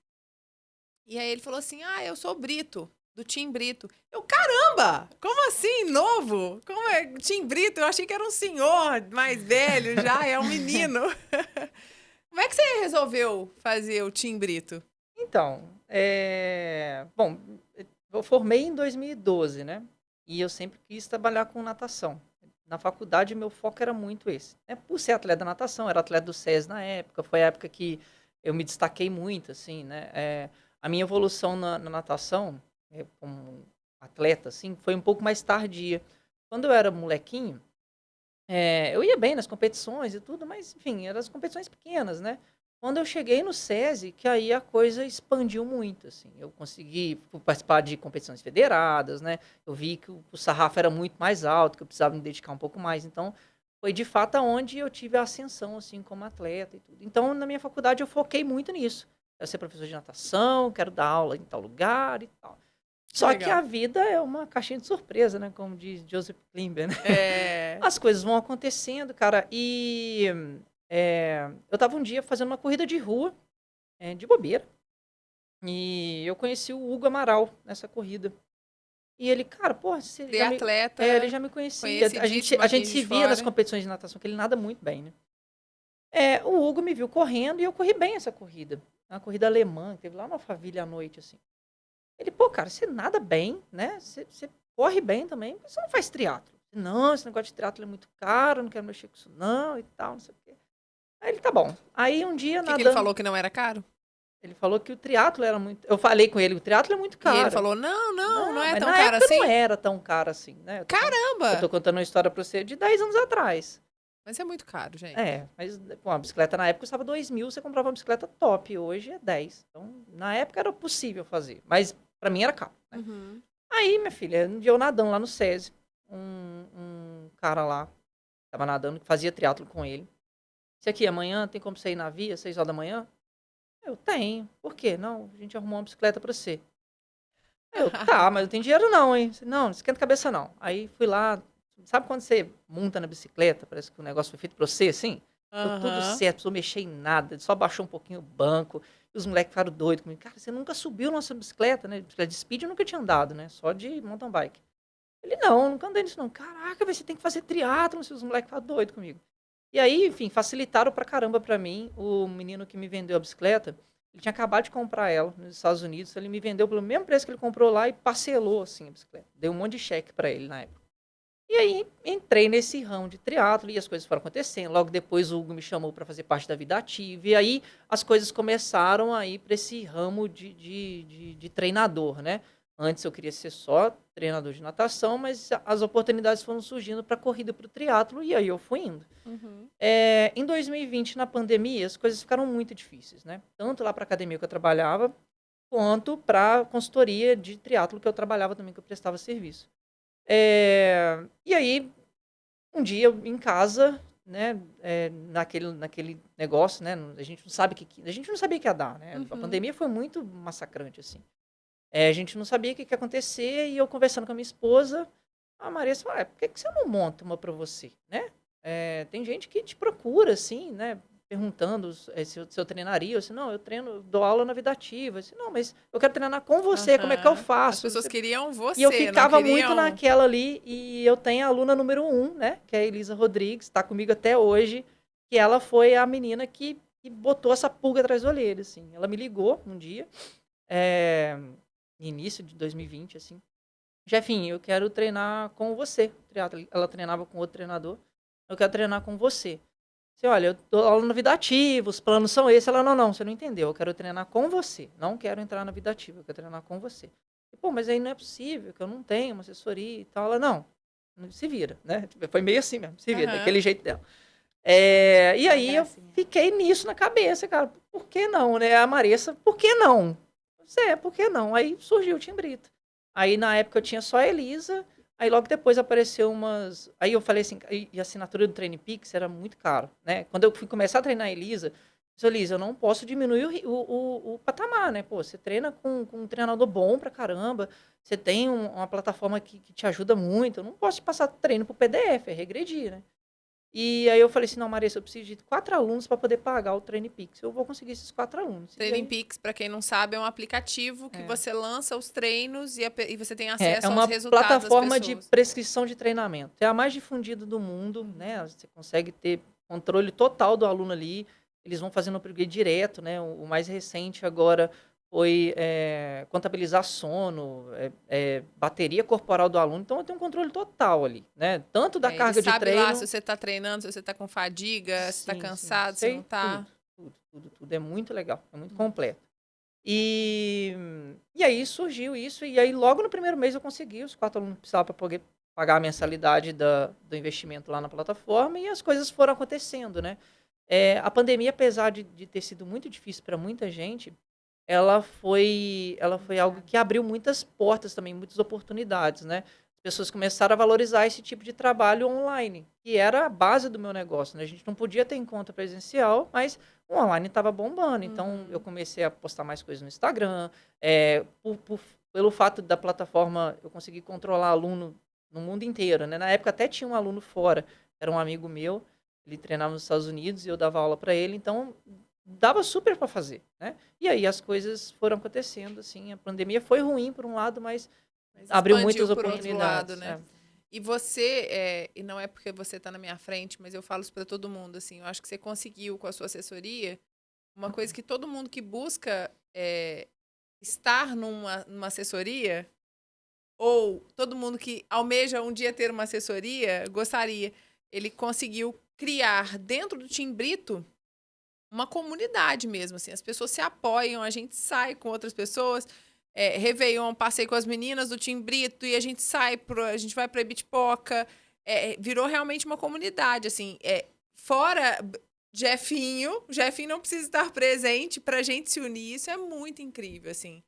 E aí ele falou assim, eu sou Brito, do Tim Brito. Eu, caramba, como assim, novo? Como é Tim Brito? Eu achei que era um senhor mais velho já, é um menino. Como é que você resolveu fazer o Tim Brito? Então, bom, eu formei em 2012, né? E eu sempre quis trabalhar com natação. Na faculdade, meu foco era muito esse. Por ser atleta da natação, era atleta do SES na época, foi a época que eu me destaquei muito, assim, né? A minha evolução na natação, como atleta, assim, foi um pouco mais tardia. Quando eu era molequinho, eu ia bem nas competições e tudo, mas, enfim, eram as competições pequenas, né? Quando eu cheguei no SESI, que aí a coisa expandiu muito, assim. Eu consegui participar de competições federadas, né? Eu vi que o sarrafo era muito mais alto, que eu precisava me dedicar um pouco mais. Então, foi de fato onde eu tive a ascensão, assim, como atleta e tudo. Então, na minha faculdade, eu foquei muito nisso. Quero ser professor de natação, quero dar aula em tal lugar e tal. Só que a vida é uma caixinha de surpresa, né? Como diz Joseph Klimber, né? As coisas vão acontecendo, cara. E eu tava um dia fazendo uma corrida de rua, de bobeira. E eu conheci o Hugo Amaral nessa corrida. E ele, cara, porra, você já me... Triatleta. ele já me conhecia. A gente se via nas competições de natação, que ele nada muito bem, né? O Hugo me viu correndo e eu corri bem essa corrida. Uma corrida alemã, que teve lá no Alphaville à noite, assim. Ele, pô, cara, você nada bem, né? Você corre bem também, mas você não faz triatlo. Não, esse negócio de triatlo é muito caro, não quero mexer com isso não e tal, não sei o quê. Aí ele, tá bom. Aí um dia nadando... que ele falou que não era caro? Ele falou que o triatlo era muito... Eu falei com ele, o triatlo é muito caro. E ele falou, não é tão na caro época assim? não era tão caro assim, né? Caramba! Eu tô contando uma história pra você de 10 anos atrás. Mas é muito caro, gente. Mas pô, a bicicleta na época custava 2.000, você comprava uma bicicleta top, hoje é 10. Então, na época era possível fazer, mas pra mim era caro, né? Uhum. Aí, minha filha, um dia eu nadando lá no SESI, um cara lá, tava nadando, que fazia triatlo com ele. Disse aqui, amanhã tem como você ir na via, 6 horas da manhã? Eu tenho. Por quê? Não, a gente arrumou uma bicicleta pra você. Eu, tá, mas eu tenho dinheiro não, hein? Não esquenta a cabeça não. Aí fui lá, sabe quando você monta na bicicleta, parece que o negócio foi feito pra você, assim? Deu tudo certo, não precisou mexer em nada, só baixou um pouquinho o banco. E os moleques ficaram doidos comigo. Cara, você nunca subiu nossa bicicleta, né? Bicicleta de speed eu nunca tinha andado, né? Só de mountain bike. Ele, não, nunca andei nisso não. Caraca, você tem que fazer triatlon, se os moleques ficaram doidos comigo. E aí, enfim, facilitaram pra caramba pra mim. O menino que me vendeu a bicicleta, ele tinha acabado de comprar ela nos Estados Unidos. Ele me vendeu pelo mesmo preço que ele comprou lá e parcelou, assim, a bicicleta. Dei um monte de cheque pra ele na época. E aí entrei nesse ramo de triatlo e as coisas foram acontecendo. Logo depois o Hugo me chamou para fazer parte da Vida Ativa. E aí as coisas começaram a ir para esse ramo de treinador, né? Antes eu queria ser só treinador de natação, mas as oportunidades foram surgindo para corrida, para o triatlo, e aí eu fui indo. Uhum. Em 2020, na pandemia, as coisas ficaram muito difíceis, né? Tanto lá para a academia que eu trabalhava, quanto para a consultoria de triatlo que eu trabalhava também, que eu prestava serviço. E aí, um dia, em casa, né, naquele negócio, né, a gente não sabe a gente não sabia que ia dar, né? A Uhum. pandemia foi muito massacrante, assim. A gente não sabia o que ia acontecer, e eu conversando com a minha esposa, a Marisa falou, por que que você não monta uma para você, né? Tem gente que te procura, assim, né, perguntando se eu treinaria. Eu disse, não, eu treino, dou aula na Vida Ativa. Eu disse, não, mas eu quero treinar com você, como é que eu Aham. As faço? pessoas queriam E eu você, não ficava muito queriam... naquela ali, e eu tenho a aluna número 1, né, que é a Elisa Rodrigues, está comigo até hoje, que ela foi a menina que botou essa pulga atrás da orelha, assim. Ela me ligou um dia, início de 2020, assim. Jefinho, eu quero treinar com você. Ela treinava com outro treinador. Eu quero treinar com você. Você, olha, eu tô aula na Vida Ativa, os planos são esses. Ela, não, você não entendeu. Eu quero treinar com você. Não quero entrar na Vida Ativa, eu quero treinar com você. E, pô, mas aí não é possível, que eu não tenho uma assessoria e tal. Ela, não, se vira, né? Foi meio assim mesmo, se vira, Aham. daquele jeito dela. E Uma aí eu gracinha. fiquei nisso na cabeça, cara. Por que não, né? A Marissa, por que não? Por que não? Aí surgiu o Timbrito. Aí na época eu tinha só a Elisa, aí logo depois apareceu umas. Aí eu falei assim, e a assinatura do Training Peaks era muito caro, né? Quando eu fui começar a treinar a Elisa, eu disse, Elisa, eu não posso diminuir o patamar, né? Pô, você treina com um treinador bom pra caramba, você tem uma plataforma que te ajuda muito, eu não posso te passar treino pro PDF, é regredir, né? E aí eu falei assim, não, Marissa, eu preciso de 4 alunos para poder pagar o Training Peaks. Eu vou conseguir esses 4 alunos. Training Peaks, para quem não sabe, é um aplicativo que É. você lança os treinos e você tem É acesso aos uma resultados das plataforma de pessoas. prescrição de treinamento. É a mais difundida do mundo, né? Você consegue ter controle total do aluno ali. Eles vão fazendo upgrade direto, né? O mais recente agora foi contabilizar sono, bateria corporal do aluno. Então, eu tenho um controle total ali, né? Tanto da Ele carga de sabe lá treino... se você está treinando, se você está com fadiga, se está Sim, cansado, se não sei está. tudo. É muito legal, é muito completo. E aí surgiu isso, e aí logo no primeiro mês eu consegui os 4 alunos que precisava para poder pagar a mensalidade do investimento lá na plataforma, e as coisas foram acontecendo, né? A pandemia, apesar de ter sido muito difícil para muita gente, ela foi algo que abriu muitas portas também, muitas oportunidades, né? As pessoas começaram a valorizar esse tipo de trabalho online, que era a base do meu negócio, né? A gente não podia ter encontro presencial, mas o online estava bombando. Então, eu comecei a postar mais coisas no Instagram. Pelo fato da plataforma, eu consegui controlar aluno no mundo inteiro, né? Na época até tinha um aluno fora, era um amigo meu, ele treinava nos Estados Unidos e eu dava aula para ele, então dava super para fazer, né? E aí as coisas foram acontecendo, assim. A pandemia foi ruim por um lado, mas abriu Expandiu muitas por outro lado, oportunidades. né? E você, e não é porque você está na minha frente, mas eu falo isso para todo mundo, assim, eu acho que você conseguiu com a sua assessoria uma coisa que todo mundo que busca estar numa assessoria, ou todo mundo que almeja um dia ter uma assessoria, gostaria. Ele conseguiu criar dentro do Timbrito uma comunidade mesmo, assim. As pessoas se apoiam, a gente sai com outras pessoas. Réveillon, passei com as meninas do Timbrito e a gente a gente vai pra Ibitipoca. Virou realmente uma comunidade, assim. Fora Jefinho não precisa estar presente pra gente se unir. Isso é muito incrível, assim.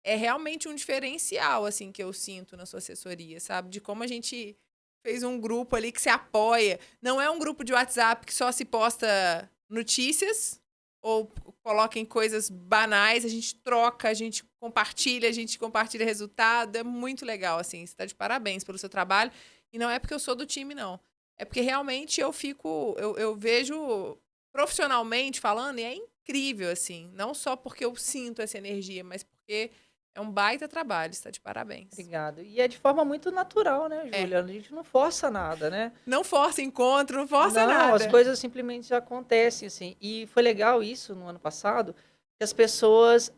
É realmente um diferencial, assim, que eu sinto na sua assessoria, sabe? De como a gente fez um grupo ali que se apoia. Não é um grupo de WhatsApp que só se posta notícias ou coloca em coisas banais, a gente troca, a gente compartilha resultado. É muito legal, assim. Você tá de parabéns pelo seu trabalho. E não é porque eu sou do time, não. É porque realmente eu vejo profissionalmente falando, e é incrível, assim. Não só porque eu sinto essa energia, mas porque é um baita trabalho, está de parabéns. Obrigado. E é de forma muito natural, né, Júlia? A gente não força nada, né? Não força encontro, não força Não, as nada. coisas simplesmente acontecem, assim. E foi legal isso no ano passado, que as pessoas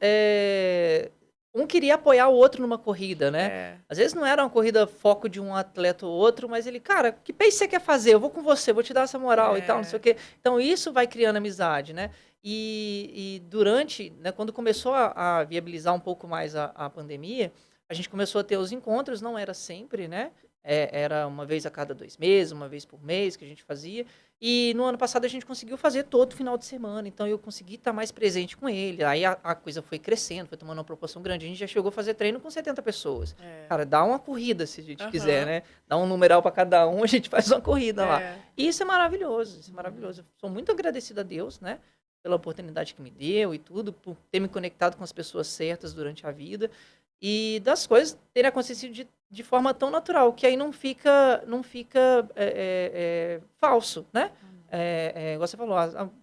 um queria apoiar o outro numa corrida, né? É. Às vezes não era uma corrida foco de um atleta ou outro, mas ele, cara, que pace você quer fazer? Eu vou com você, vou te dar essa moral e tal, não sei o quê. Então isso vai criando amizade, né? E durante, né, quando começou a viabilizar um pouco mais a pandemia, a gente começou a ter os encontros, não era sempre, né? Era uma vez a cada 2 meses, uma vez por mês que a gente fazia. E no ano passado a gente conseguiu fazer todo final de semana, então eu consegui estar mais presente com ele. Aí a coisa foi crescendo, foi tomando uma proporção grande. A gente já chegou a fazer treino com 70 pessoas. Cara, dá uma corrida se a gente quiser, né? Dá um numeral para cada um, a gente faz uma corrida lá. E isso é maravilhoso, isso é maravilhoso. Eu sou muito agradecido a Deus, né? Pela oportunidade que me deu e tudo, por ter me conectado com as pessoas certas durante a vida. E das coisas terem acontecido de forma tão natural, que aí não fica falso, né? Igual você falou,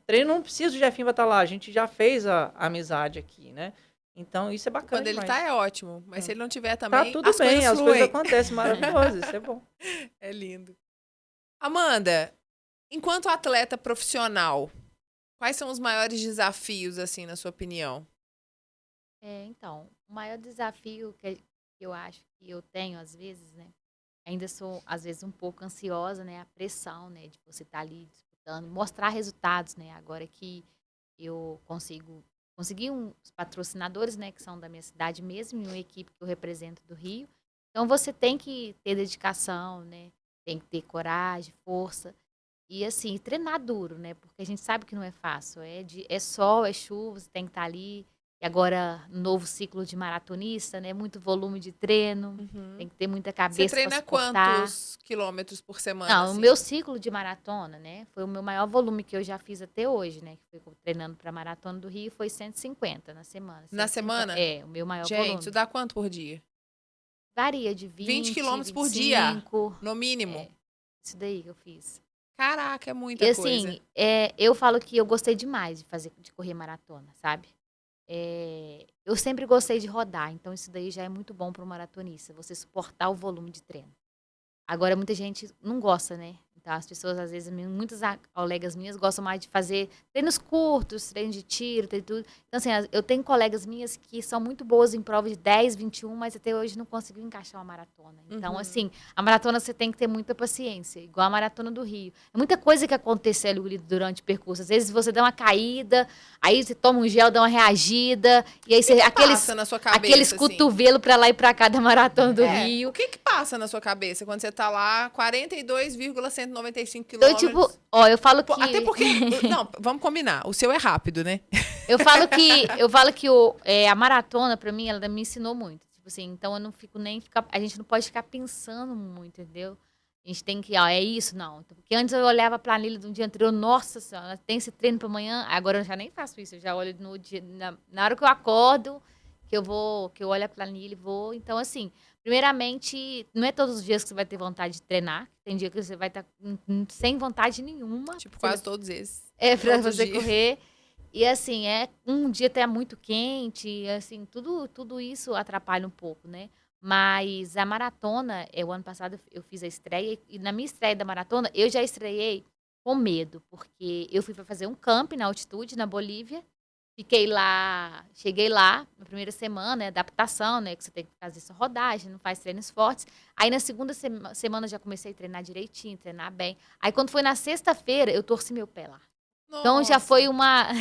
treino não precisa do Jefinho vai estar lá, a gente já fez a amizade aqui, né? Então isso é bacana. Quando ele tá é ótimo, mas se ele não tiver tá também, tudo bem, as coisas acontecem, maravilhoso, isso é bom. É lindo. Amanda, enquanto atleta profissional, quais são os maiores desafios, assim, na sua opinião? Então, o maior desafio que eu acho que eu tenho, às vezes, né? Ainda sou, às vezes, um pouco ansiosa, né? A pressão, né? De você estar ali disputando, mostrar resultados, né? Agora que eu consegui uns patrocinadores, né? Que são da minha cidade mesmo, e uma equipe que eu represento do Rio. Então, você tem que ter dedicação, né? Tem que ter coragem, força. E, assim, treinar duro, né? Porque a gente sabe que não é fácil. É sol, é chuva, você tem que estar ali. E agora, novo ciclo de maratonista, né? Muito volume de treino. Tem que ter muita cabeça Você treina quantos quilômetros por semana? Não, assim? O meu ciclo de maratona, né? Foi o meu maior volume que eu já fiz até hoje, né? Que foi treinando para a Maratona do Rio, foi 150 na semana. 150, na semana? É, o meu maior volume. Gente, isso dá quanto por dia? Varia de 20 quilômetros 25, por dia, no mínimo? Isso daí que eu fiz. Caraca, é muita e, coisa. assim, eu falo que eu gostei demais de correr maratona, sabe? Eu sempre gostei de rodar, então isso daí já é muito bom para o maratonista, você suportar o volume de treino. Agora, muita gente não gosta, né? Então, as pessoas, às vezes, muitas colegas minhas gostam mais de fazer treinos curtos, treinos de tiro, tudo. Então, assim, eu tenho colegas minhas que são muito boas em prova de 10, 21, mas até hoje não conseguiu encaixar uma maratona. Então, assim, a maratona você tem que ter muita paciência, igual a Maratona do Rio. É muita coisa que acontece ali durante o percurso. Às vezes, você dá uma caída, aí você toma um gel, dá uma reagida, e aí você... passa na sua cabeça, aqueles cotovelos pra lá e pra cá da Maratona do Rio. O que passa na sua cabeça quando você tá lá, 42,195 Então, quilômetros? tipo, eu falo que... Até porque... Não, vamos combinar. O seu é rápido, né? Eu falo que a maratona, pra mim, ela me ensinou muito. Tipo assim, então eu não fico nem... A gente não pode ficar pensando muito, entendeu? A gente tem que... é isso? Não. Porque antes eu olhava a planilha do dia anterior, nossa senhora, tem esse treino pra amanhã. Agora eu já nem faço isso. Eu já olho no dia... Na hora que eu acordo, que eu olho a planilha e vou. Então, assim... Primeiramente, não é todos os dias que você vai ter vontade de treinar. Tem dia que você vai estar sem vontade nenhuma. Tipo, quase todos esses. Pra você correr. E assim, um dia até muito quente, assim, tudo isso atrapalha um pouco, né? Mas a maratona, o ano passado eu fiz a estreia, e na minha estreia da maratona, eu já estreiei com medo, porque eu fui para fazer um camp na altitude, na Bolívia. Cheguei lá na primeira semana, adaptação, né? Que você tem que fazer sua rodagem, não faz treinos fortes. Aí na segunda semana já comecei a treinar direitinho, treinar bem. Aí quando foi na sexta-feira, eu torci meu pé lá. Nossa. Então já foi uma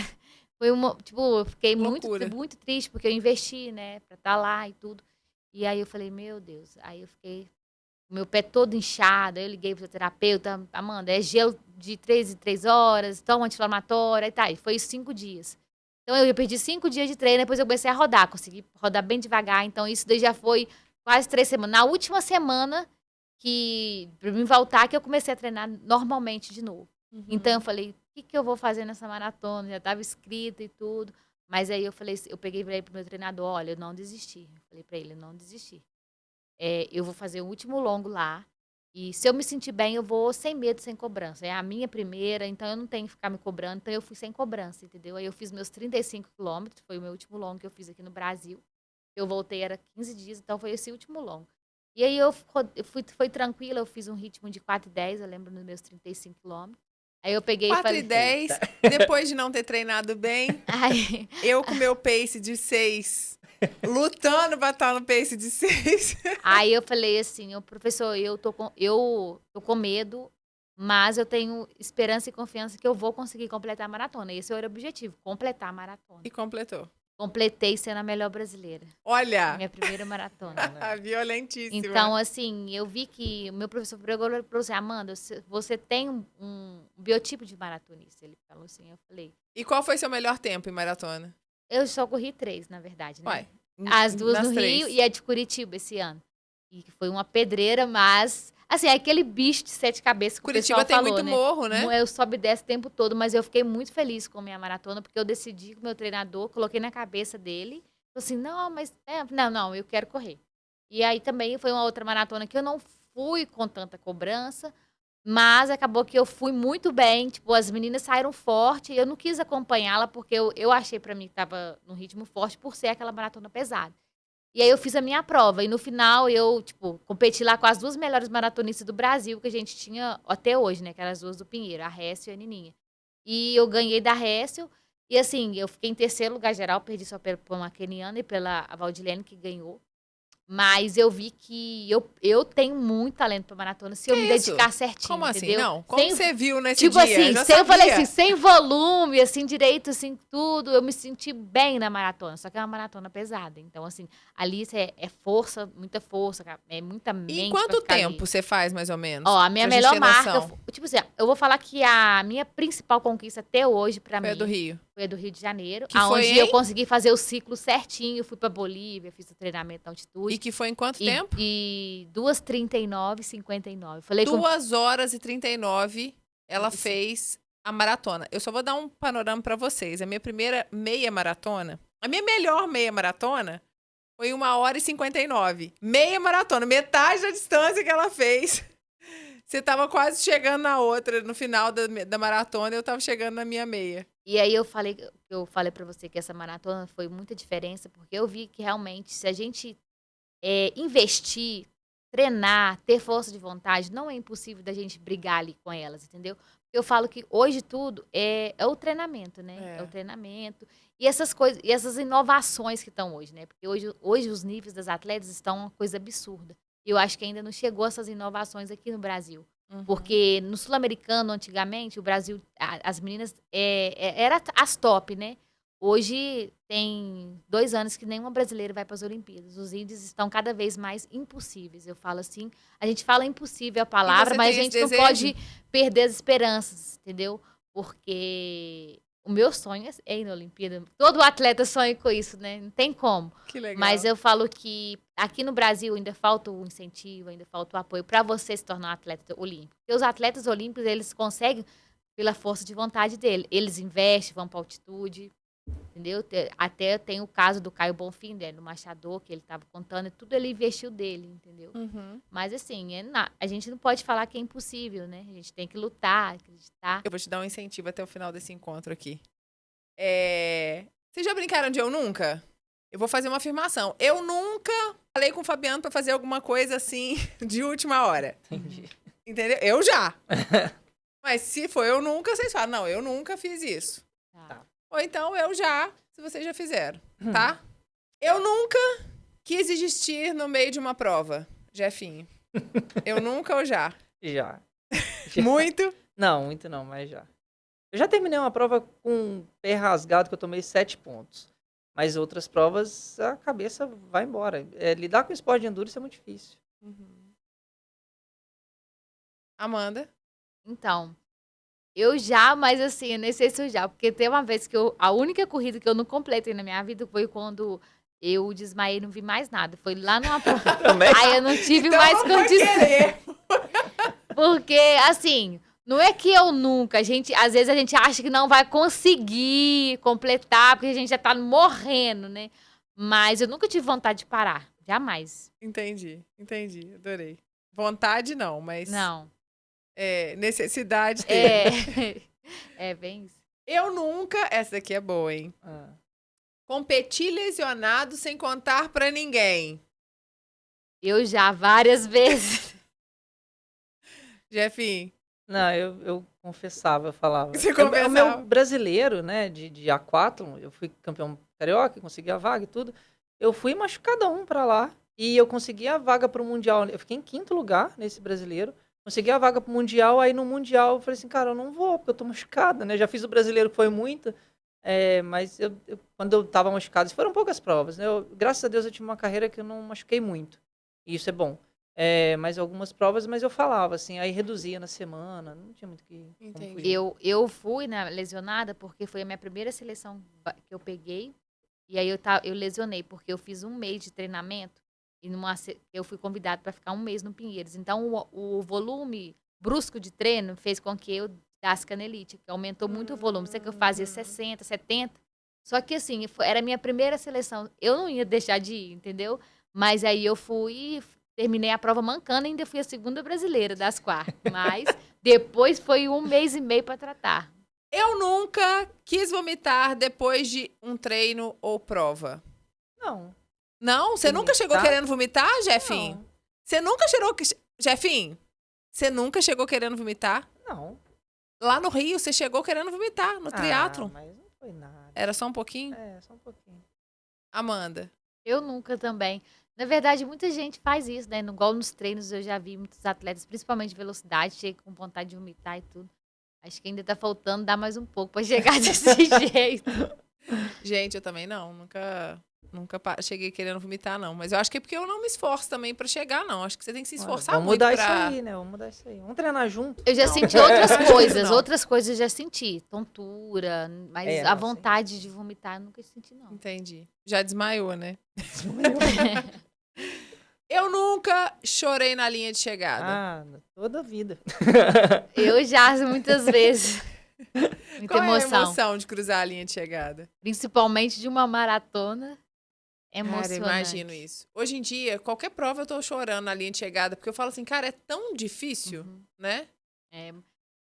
tipo, eu fiquei muito triste, porque eu investi, né? Pra estar lá e tudo. E aí eu falei, meu Deus. Aí eu fiquei, meu pé todo inchado. Aí eu liguei pro terapeuta, Amanda, é gelo de 3 em 3 horas, toma anti-inflamatório, e tá. E foi 5 dias. Então, eu perdi 5 dias de treino, depois eu comecei a rodar. Consegui rodar bem devagar. Então, isso daí já foi quase 3 semanas. Na última semana, pra mim voltar, que eu comecei a treinar normalmente de novo. Então, eu falei, o que eu vou fazer nessa maratona? Já estava escrito e tudo. Mas aí, eu peguei e falei pro meu treinador, olha, eu não desisti. Eu falei pra ele, eu não desisti. Eu vou fazer o último longo lá. E se eu me sentir bem, eu vou sem medo, sem cobrança. É a minha primeira, então eu não tenho que ficar me cobrando. Então eu fui sem cobrança, entendeu? Aí eu fiz meus 35 quilômetros, foi o meu último longo que eu fiz aqui no Brasil. Eu voltei, era 15 dias, então foi esse último longo. E aí foi tranquila, eu fiz um ritmo de 4:10, eu lembro nos meus 35 quilômetros. Aí eu peguei 4:10, depois de não ter treinado bem, eu com meu pace de 6, lutando pra estar no pace de 6. Aí eu falei assim, professor, eu tô com medo, mas eu tenho esperança e confiança que eu vou conseguir completar a maratona. Esse era o objetivo, completar a maratona. E completou. Completei sendo a melhor brasileira. Olha! Minha primeira maratona. Violentíssima. Então, assim, eu vi que o meu professor falou para você, Amanda, você tem um biotipo de maratonista. Ele falou assim, eu falei... E qual foi seu melhor tempo em maratona? Eu só corri 3, na verdade, né? Uai, As duas nas no 3. Rio e a de Curitiba esse ano. E foi uma pedreira, mas... Assim, é aquele bicho de 7 cabeças que Curitiba o pessoal tem falou, muito né? morro, né? Eu sobe e desce o tempo todo, mas eu fiquei muito feliz com a minha maratona, porque eu decidi com o meu treinador, coloquei na cabeça dele, falei assim, não, mas... Não, eu quero correr. E aí também foi uma outra maratona que eu não fui com tanta cobrança, mas acabou que eu fui muito bem, tipo, as meninas saíram forte, e eu não quis acompanhá-la, porque eu achei pra mim que tava num ritmo forte por ser aquela maratona pesada. E aí eu fiz a minha prova. E no final eu, tipo, competi lá com as 2 melhores maratonistas do Brasil que a gente tinha até hoje, né? Que eram as 2 do Pinheiro, a Récio e a Nininha. E eu ganhei da Récio. E assim, eu fiquei em 3º lugar geral, perdi só por uma keniana e pela Valdilene, que ganhou. Mas eu vi que eu tenho muito talento pra maratona se eu me dedicar certinho, Como assim? entendeu? Não, como você viu nesse tipo dia? Assim, eu falei assim, sem volume, assim, direito, assim, tudo, eu me senti bem na maratona. Só que é uma maratona pesada. Então, assim, ali é força, é muita mente. E em quanto tempo você faz, mais ou menos? Ó, a minha melhor marca, tipo assim, eu vou falar que a minha principal conquista até hoje, pra mim... Foi a do Rio. Foi a do Rio de Janeiro. Que onde eu consegui fazer o ciclo certinho. Fui pra Bolívia, fiz o treinamento da altitude. E que foi em quanto tempo? E 2:39:59. Falei 2h39 ela fez a maratona. Eu só vou dar um panorama pra vocês. A minha primeira meia maratona, a minha melhor meia maratona foi 1h59. Meia maratona, metade da distância que ela fez. Você tava quase chegando na outra, no final da maratona, eu tava chegando na minha meia. E aí eu falei pra você que essa maratona foi muita diferença, porque eu vi que realmente, se a gente investir, treinar, ter força de vontade, não é impossível da gente brigar ali com elas, entendeu? Eu falo que hoje tudo é o treinamento, né? É o treinamento. E essas coisas, e essas inovações que estão hoje, né? Porque hoje os níveis das atletas estão uma coisa absurda. Eu acho que ainda não chegou essas inovações aqui no Brasil. Uhum. Porque no sul-americano, antigamente, o Brasil, as meninas eram as top, né? Hoje tem 2 anos que nenhuma brasileira vai para as Olimpíadas. Os índices estão cada vez mais impossíveis. Eu falo assim, a gente fala impossível a palavra, mas a gente não pode perder as esperanças, entendeu? Porque o meu sonho é ir na Olimpíada. Todo atleta sonha com isso, né? Não tem como. Que legal. Mas eu falo que aqui no Brasil ainda falta o incentivo, ainda falta o apoio para você se tornar um atleta olímpico. Porque os atletas olímpicos, eles conseguem pela força de vontade dele. Eles investem, vão para altitude, entendeu? Até tem o caso do Caio Bonfim, né, do Machador, que ele estava contando, e tudo ele investiu dele, entendeu? Uhum. Mas assim, a gente não pode falar que é impossível, né? A gente tem que lutar, acreditar. Eu vou te dar um incentivo até o final desse encontro aqui. Vocês já brincaram de eu nunca? Eu vou fazer uma afirmação. Eu nunca falei com o Fabiano pra fazer alguma coisa assim de última hora. Entendi. Entendeu? Eu já. Mas se for eu nunca, vocês falam, não, eu nunca fiz isso. Tá. Ou então eu já, se vocês já fizeram, tá? Eu nunca quis desistir no meio de uma prova, Jefinho. Eu nunca ou já? Já. Muito? Não, muito não, mas já. Eu já terminei uma prova com o pé rasgado, que eu tomei 7 pontos. Mas outras provas, a cabeça vai embora. Lidar com esporte de endurance é muito difícil. Uhum. Amanda? Então, eu já, mas assim, eu nem sei se eu já. Porque tem uma vez que a única corrida que eu não completei na minha vida foi quando eu desmaiei e não vi mais nada. Foi lá numa prova. Aí eu não tive então mais não condição. Porque, assim... Não é que eu nunca, às vezes a gente acha que não vai conseguir completar, porque a gente já tá morrendo, né? Mas eu nunca tive vontade de parar, jamais. Entendi, adorei. Vontade não, mas... Não. Necessidade ter. É bem isso. Eu nunca, essa daqui é boa, hein? Competi lesionado sem contar pra ninguém. Eu já, várias vezes. Jefinho? Não, eu confessava, eu falava. Você confessava? O meu brasileiro, né, de aquátlon, eu fui campeão carioca, consegui a vaga e tudo. Eu fui machucadão pra lá e eu consegui a vaga pro Mundial. Eu fiquei em 5º lugar nesse brasileiro. Consegui a vaga pro Mundial, aí no Mundial eu falei assim, cara, eu não vou, porque eu tô machucada, né? Já fiz o brasileiro, que foi muito, mas quando eu tava machucado, foram poucas provas, né? Graças a Deus eu tive uma carreira que eu não machuquei muito, e isso é bom. Mas algumas provas, mas eu falava assim, aí reduzia na semana, não tinha muito como Entendi. fugir. Eu fui lesionada porque foi a minha primeira seleção que eu peguei. E aí eu lesionei, porque eu fiz um mês de treinamento e eu fui convidada para ficar um mês no Pinheiros. Então, o volume brusco de treino fez com que eu dasse canelite, que aumentou muito o volume. Sei que eu fazia 60, 70. Só que, assim, era a minha primeira seleção. Eu não ia deixar de ir, entendeu? Mas aí eu fui, terminei a prova mancando e ainda fui a segunda brasileira das 4. Mas depois foi 1 mês e meio para tratar. Eu nunca quis vomitar depois de um treino ou prova. Não. Não? Você nunca chegou Vomitar? querendo vomitar, Jefinho? Não. Você nunca chegou... Jefinho, você nunca chegou querendo vomitar? Não. Lá no Rio, você chegou querendo vomitar no triatlon. Mas não foi nada. Era só um pouquinho? Só um pouquinho. Amanda. Eu nunca também. Na verdade, muita gente faz isso, né? Igual nos treinos eu já vi muitos atletas, principalmente de velocidade, chegam com vontade de vomitar e tudo. Acho que ainda tá faltando dar mais um pouco pra chegar desse jeito. Gente, eu também não. Nunca cheguei querendo vomitar, não. Mas eu acho que é porque eu não me esforço também pra chegar, não. Acho que você tem que se esforçar Vamos muito mudar pra... isso aí, né? Vamos mudar isso aí. Vamos treinar junto. Eu já Não. senti outras Não. coisas. Outras coisas eu já senti. Tontura, mas a não, vontade de vomitar eu nunca senti, não. Entendi. Já desmaiou, né? Eu nunca chorei na linha de chegada. Toda a vida. Eu já, muitas vezes. Muita Qual é a emoção. emoção de cruzar a linha de chegada? Principalmente de uma maratona. Cara, Emocionante. imagino isso. Hoje em dia, qualquer prova eu tô chorando na linha de chegada, porque eu falo assim, cara, é tão difícil, né? É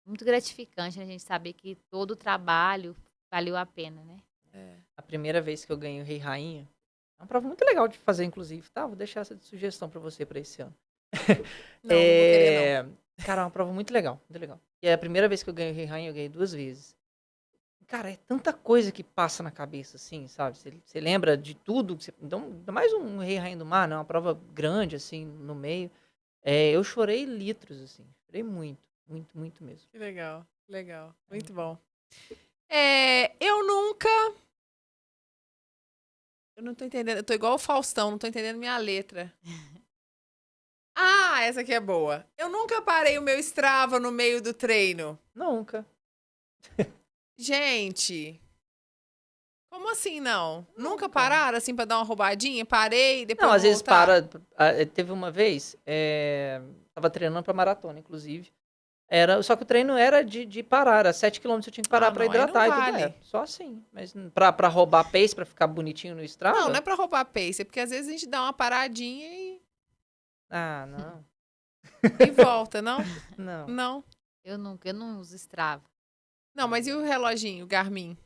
muito gratificante, né, a gente saber que todo o trabalho valeu a pena, né? A primeira vez que eu ganhei o Rei Rainha, é uma prova muito legal de fazer, inclusive, tá? Vou deixar essa de sugestão pra você pra esse ano. Não vou querer, não. Cara, é uma prova muito legal, muito legal. E é a primeira vez que eu ganhei o Rei Rainha, eu ganhei 2 vezes. Cara, é tanta coisa que passa na cabeça, assim, sabe? Você lembra de tudo. Então, ainda mais um Rei Rainha do Mar, né? Uma prova grande, assim, no meio. Eu chorei litros, assim. Chorei muito, muito, muito mesmo. Que legal, legal. Muito bom. Eu nunca... Eu não tô entendendo. Eu tô igual o Faustão, não tô entendendo minha letra. Ah, essa aqui é boa. Eu nunca parei o meu Strava no meio do treino. Nunca. Gente, como assim não? Nunca pararam assim pra dar uma roubadinha? Parei, depois Não, às vezes voltar? Teve uma vez, tava treinando pra maratona, inclusive. Só que o treino era de parar, era 7 km, eu tinha que parar pra não, aí não hidratar e tudo. vale. Só assim. Mas pra roubar pace, pra ficar bonitinho no Strava? Não é pra roubar pace, é porque às vezes a gente dá uma paradinha Ah, não. e volta, não? Não. Não. Eu não uso Strava. Não, mas e o reloginho, o Garmin?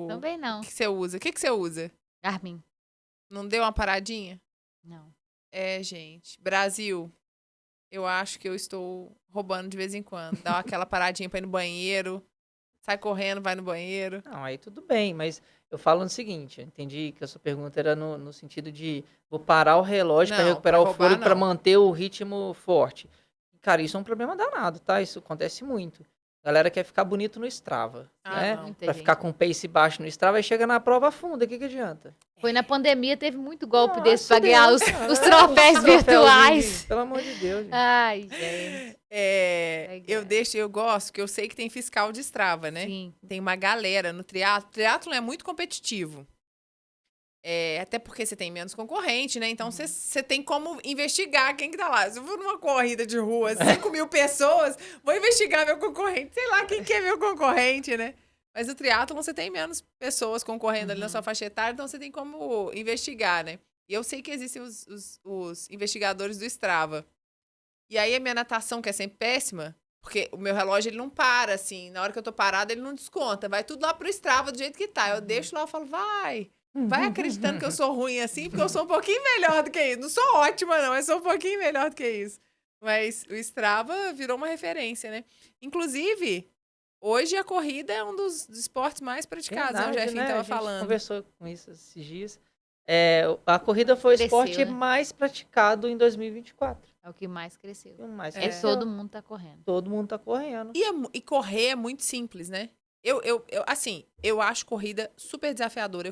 Também não. O que você usa? O que você usa? Garmin. Não deu uma paradinha? Não. Gente. Brasil, eu acho que eu estou roubando de vez em quando. Dá aquela paradinha pra ir no banheiro, sai correndo, vai no banheiro. Não, aí tudo bem, mas eu falo no seguinte, eu entendi que a sua pergunta era no sentido de vou parar o relógio pra Não, recuperar pra o fôlego roubar, pra não. manter o ritmo forte. Cara, isso é um problema danado, tá? Isso acontece muito. A galera quer ficar bonito no Strava, né? Não. Muita Pra gente. ficar com pace baixo no Strava, aí chega na prova funda, o que adianta? Foi na pandemia, teve muito golpe Nossa, desse pra ganhar Deus, os cara, troféus troféuzinhos, virtuais. Pelo amor de Deus, gente. Ai, gente. Eu gosto, que eu sei que tem fiscal de Strava, né? Sim. Tem uma galera no triatlo. Triatlo é muito competitivo. Até porque você tem menos concorrente, né? Então você tem como investigar quem que tá lá. Se eu for numa corrida de rua, 5.000 pessoas, vou investigar meu concorrente. Sei lá quem que é meu concorrente, né? Mas no triatlon você tem menos pessoas concorrendo ali na sua faixa etária, então você tem como investigar, né? E eu sei que existem os investigadores do Strava. E aí a minha natação, que é sempre péssima, porque o meu relógio ele não para, assim. Na hora que eu tô parada, ele não desconta. Vai tudo lá pro Strava do jeito que tá. Eu deixo lá, eu falo, vai acreditando que eu sou ruim assim, porque eu sou um pouquinho melhor do que isso. Não sou ótima, não, mas sou um pouquinho melhor do que isso. Mas o Strava virou uma referência, né? Inclusive, hoje a corrida é um dos esportes mais praticados, né? O Verdade, Jefinho né? tava A gente falando. conversou com isso esses dias. A corrida foi o Cresceu, esporte né? mais praticado em 2024. É o que mais cresceu. O mais É, cresceu. todo mundo tá correndo. Todo mundo tá correndo. E correr é muito simples, né? Assim, eu acho corrida super desafiadora.